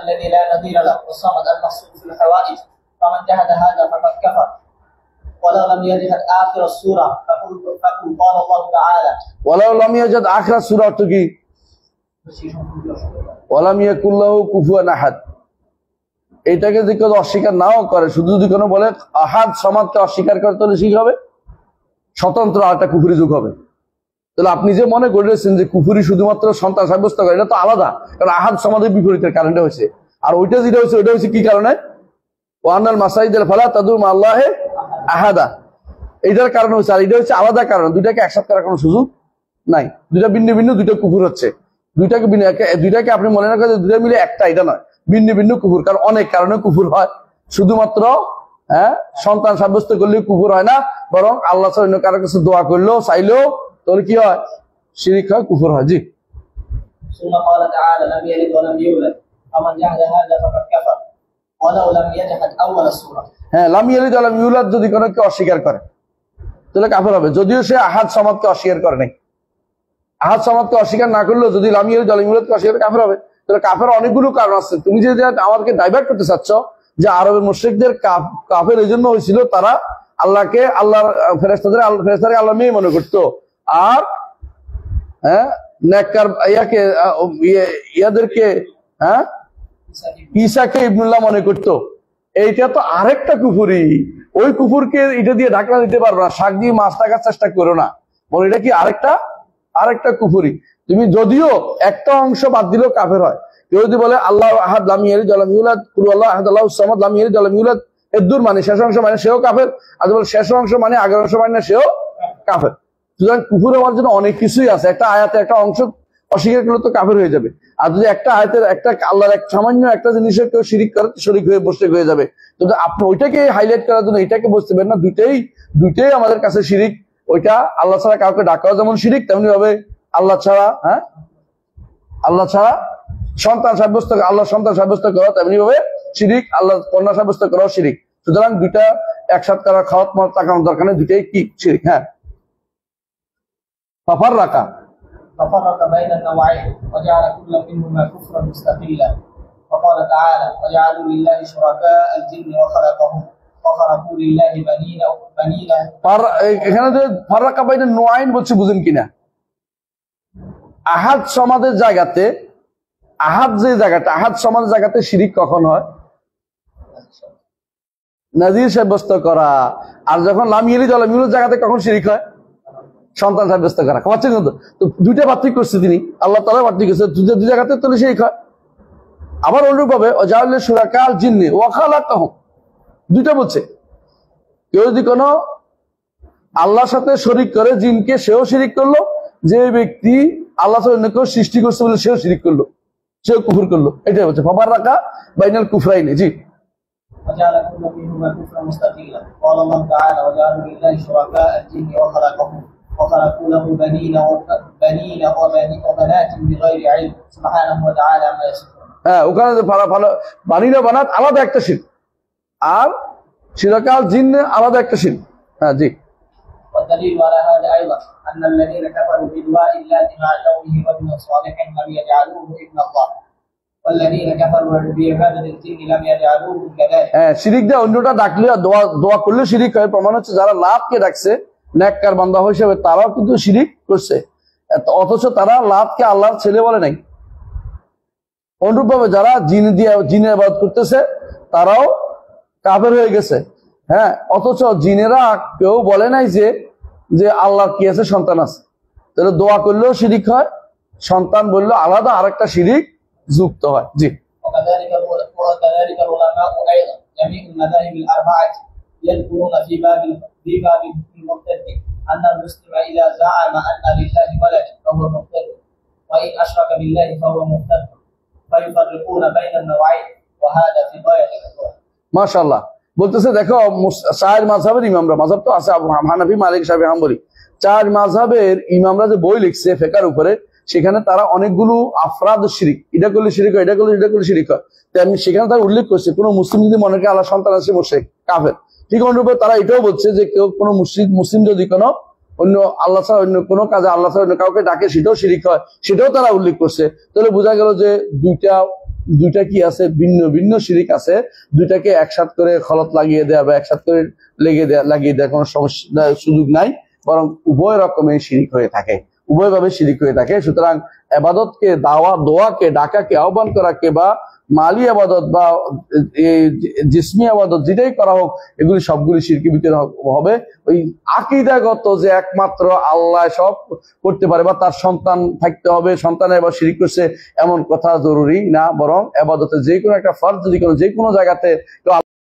الذي لا نظير له والصمد المقصود في الحوائج فمن جحد هذا فقد كفر ولو لم يجد اخر السوره فقل قال الله تعالى ولو لم يجد اخر السوره অর্থ কি, ওয়ালাম ইয়াকুল লাহু কুফুয়ান আহাদ। এটাকে যদি কেউ অস্বীকার নাও করে, শুধু যদি কোনো বলে আহাদ সমাদকে অস্বীকার করে, তাহলে ঠিক হবে, স্বতন্ত্র আরেকটা কুফুরি যুগ হবে। তাহলে আপনি যে মনে করেছেন যে কুফুরি শুধুমাত্র সন্তান সাব্যস্ত করে, এটা তো আলাদা, কারণ আহাদ সমাদের বিপরীতের কারণে হয়েছে। আর ওইটা যেটা হয়েছে ওইটা হয়েছে কি কারণে, ওয়ান্নাল মাসাইদিল ফালা তাদউ মা আল্লাহি আহাদা, এইটার কারণে হয়েছে। আর এটা হচ্ছে আলাদা কারণ, দুইটাকে একসাথে করার কোনো সুযোগ নাই। দুইটা ভিন্ন ভিন্ন, দুইটা কুফুর হচ্ছে, দুইটাকে আপনি মনে রাখেন যে দুইটা মিলে একটা, এটা নয়, ভিন্ন ভিন্ন কুফুর। কারণ অনেক কারণে কুফুর হয়, শুধুমাত্র সন্তান সাব্যস্ত করলেও কুফুর হয় না, বরং আল্লাহ ছাড়া অন্য কারো কাছে দোয়া করলেও চাইলেও তাহলে কি হয়, শিরিক হয়, কুফুর হয়। জি, ثم قال تعالى لم يلد ولم يولد فمن جحد هذا فقد كفر ولو لم يجحد اول السوره। হ্যাঁ, লাম ইয়ালিদ ওয়া লাম ইউলাদ যদি কোনো কেউ অস্বীকার করে তাহলে কাফের হবে, যদিও সে আহাদ সমাদকে অস্বীকার করে নাই। আহাদ সমাদকে অস্বীকার না করলেও যদি লাম ইয়ালিদ ওয়া লাম ইউলাদকে অস্বীকার করে কাফের হবে। তাহলে কাফের অনেকগুলো কারণ আছে। তুমি যদি আমাদেরকে ডাইভার্ট করতে চাচ্ছ যে আরবের মুশরিকদের কাফের এই জন্য হয়েছিল, তারা আল্লাহকে, আল্লাহর ফেরেশতাদেরকে আল্লাহ মেয়ে মনে করতো, আর নেককার ইয়াদেরকে ঈসাকে ইবনুল্লাহ মনে করতো। এইটা তো আরেকটা কুফুরি, ওই কুফুরকে এটা দিয়ে ঢাকনা দিতে পারবে না, শাক দিয়ে মাছ টাকার চেষ্টা করো না, বলে এটা কি আরেকটা কুফুরি। তুমি যদিও একটা অংশ বাদ দিলেও কাফের হয়। কেউ যদি বলে আল্লাহ আহাদ লাম ইয়ালিদ ওয়া লাম ইউলাদ, কুল আল্লাহু আহাদ আল্লাহুস সামাদ লাম ইয়ালিদ ওয়া লাম ইউলাদ, এর দূর মানে শেষ অংশ মানে সেও কাফের, আর বলে শেষ অংশ মানে আগের অংশ মানে সেও কাফের। সুতরাং কুফুর হওয়ার জন্য অনেক কিছুই আছে। একটা আয়াতে একটা অংশ অস্বীকার করলে তো কাফের হয়ে যাবে, আর যদি একটা আয়াতের একটা আল্লাহর এক সামান্য একটা জিনিসের কেউ শিরিক করে, শরিক হয়ে বসে হয়ে যাবে। তো আপনি ওইটাকে হাইলাইট করার জন্য এটাকে বুঝতে পারেন না, দুইটাই আমাদের কাছে শিরিক। ওইটা আল্লাহ ছাড়া কাউকে ডাকাও যেমন শিরিক, তেমনি ভাবে আল্লাহ ছাড়া সন্তান সাব্যস্ত, আল্লাহ সন্তান সাব্যস্ত করা তেমনি ভাবে শিরিক, আল্লাহ কন্যা সাব্যস্ত করাও শিরিক। সুতরাং দুইটা একসাথে করা খাওয়াত মত তাকানোর দরকার নেই, দুইটাই কি শিরিক। হ্যাঁ, ففرق بين النوعين وجعل كل منهما كفرا مستقلا وقال تعالى وجعلوا لله شركاء الجن وخلقهم وخرقوا لله بنين এখানে যে ফাররাকা বাইনা নুআইন বলছে বুঝেন কিনা, আহাদ সমাদের জায়গাতে, আহাদ সমাদের জায়গাতে শিরিক কখন হয়, নাজির সাব্যস্ত করা। আর যখন লাম ইয়ালিদ ওয়া লাম ইউলাদ জায়গাতে কখন শিরিক হয়, সন্তান সাব্যস্ত করা। পাচ্ছেন কিন্তু, তো দুইটা পার্থক্য করছে তিনি, আল্লাহ তাআলা পার্থক্য করছে দুই জায়গাতে, তাহলে শিরিক হয়। আবার অনুরূপভাবে ওয়াজাউল শুরাকাল জিন্নি ওয়া খালাকাহুম, দুইটা বলছে। কেউ যদি কোনো আল্লাহর সাথে শরিক করে জিনকে, সেও শিরিক করলো, যে ব্যক্তি আল্লাহ কেউ সৃষ্টি করছে বলে সেও শিরিক করলো, সেও কুফর করলো। এটাই বলছে ফাররাকা বাইনাল কুফরাইনি। জি, وجعل كل منهما كفرا مستقلا قال الله تعالى وجعلوا لله شركاء الجن وخلقهم وخلقوا له بنين وبنات بغير علم سبحانه وتعالى عما يصفون. হ্যাঁ, ওখানে বানিনা বানাত আলাদা একটা শিরক, আর শিরকাল জিন আলাদা একটা শিরক। হ্যাঁ জি। والدليل على هذا أيضا أن الذين كفروا بدعاء الله مع كونه رجلا صالحا لم يجعلوه ابن الله والذين كفروا بعبادة الجن لم يجعلوه كذلك. হ্যাঁ, শিরিক দিয়ে অন্যটা ডাকলে দোয়া করলে শিরিক হয়। প্রমাণ হচ্ছে যারা লাতকে ডাকছে নেককার বান্দা হিসেবে, তারাও কিন্তু শিরিক করছে, অথচ তারা লাতকে আল্লাহর ছেলে বলে নাই। অনুরূপভাবে যারা জিনের ইবাদত করতেছে তারাও কাফের হয়ে গেছে। হ্যাঁ, অথচ জিনেরা কেউ বলে নাই যে আল্লাহর কি আছে, সন্তান আছে। তাহলে দোয়া করলেও শিরিক হয়, সন্তান বললেও আলাদা আরেকটা শিরিক যুক্ত হয়। জি। وكذلك العلماء أيضا جميع المذاهب الأربعة يذكرون في باب المرتد أن المسلم إذا زعم أن لله ولدا فهو مرتد وإن أشرك بالله فهو مرتد فيفرقون بين النوعين وهذا في غاية الوضوح. মাশাআল্লাহ। বলতেছে দেখো, চার মাযহাবের ইমামরা, মাযহাব তো আছে হানাফি, মালিক, শাফি, হাম্বলি, চার মাযহাবের ইমামরা যে বই লিখছে ফিকহের উপরে, সেখানে তারা অনেকগুলো আফরাদ শিরিক, এটা করলে শিরিক হয়, এটা করলে শিরিক হয়, তেমনি সেখানে তারা উল্লেখ করছে কোন মুসলিম যদি মনে করে আল্লাহ সন্তান আছে মুশরিক কাফের। ঠিক অনুরূপে তারা এটাও বলছে যে কেউ কোনো মুসলিম যদি কোনো অন্য আল্লাহ ছাড়া অন্য কোনো কাজে আল্লাহ ছাড়া অন্য কাউকে ডাকে, সেটাও শিরিক হয়, সেটাও তারা উল্লেখ করছে। তাহলে বোঝা গেল যে দুইটা কি আছে, ভিন্ন ভিন্ন শিরিক আছে। দুইটাকে একসাথ করে খলত লাগিয়ে দেওয়া বা একসাথ করে লাগিয়ে দেওয়ার কোনো সমস্যা সুযোগ নাই, বরং উভয় রকমের শিরিক হয়ে থাকে, উভয়ভাবে শিরিক হয়ে থাকে। সুতরাং ইবাদতকে, দোয়াকে, ডাকাকে, আহ্বান করাকে বা মালি আবাদত বা জিসমি আবাদত যেটাই করা হোক, এগুলি সবগুলি শিরকের ভিতরে হবে। ওই আকীদাগত যে একমাত্র আল্লাহ সব করতে পারে বা তার সন্তান থাকতে হবে, সন্তানের বা শিরক করছে, এমন কথা জরুরি না, বরং ইবাদতের যে কোনো একটা ফরজ যদি যে কোনো জায়গাতে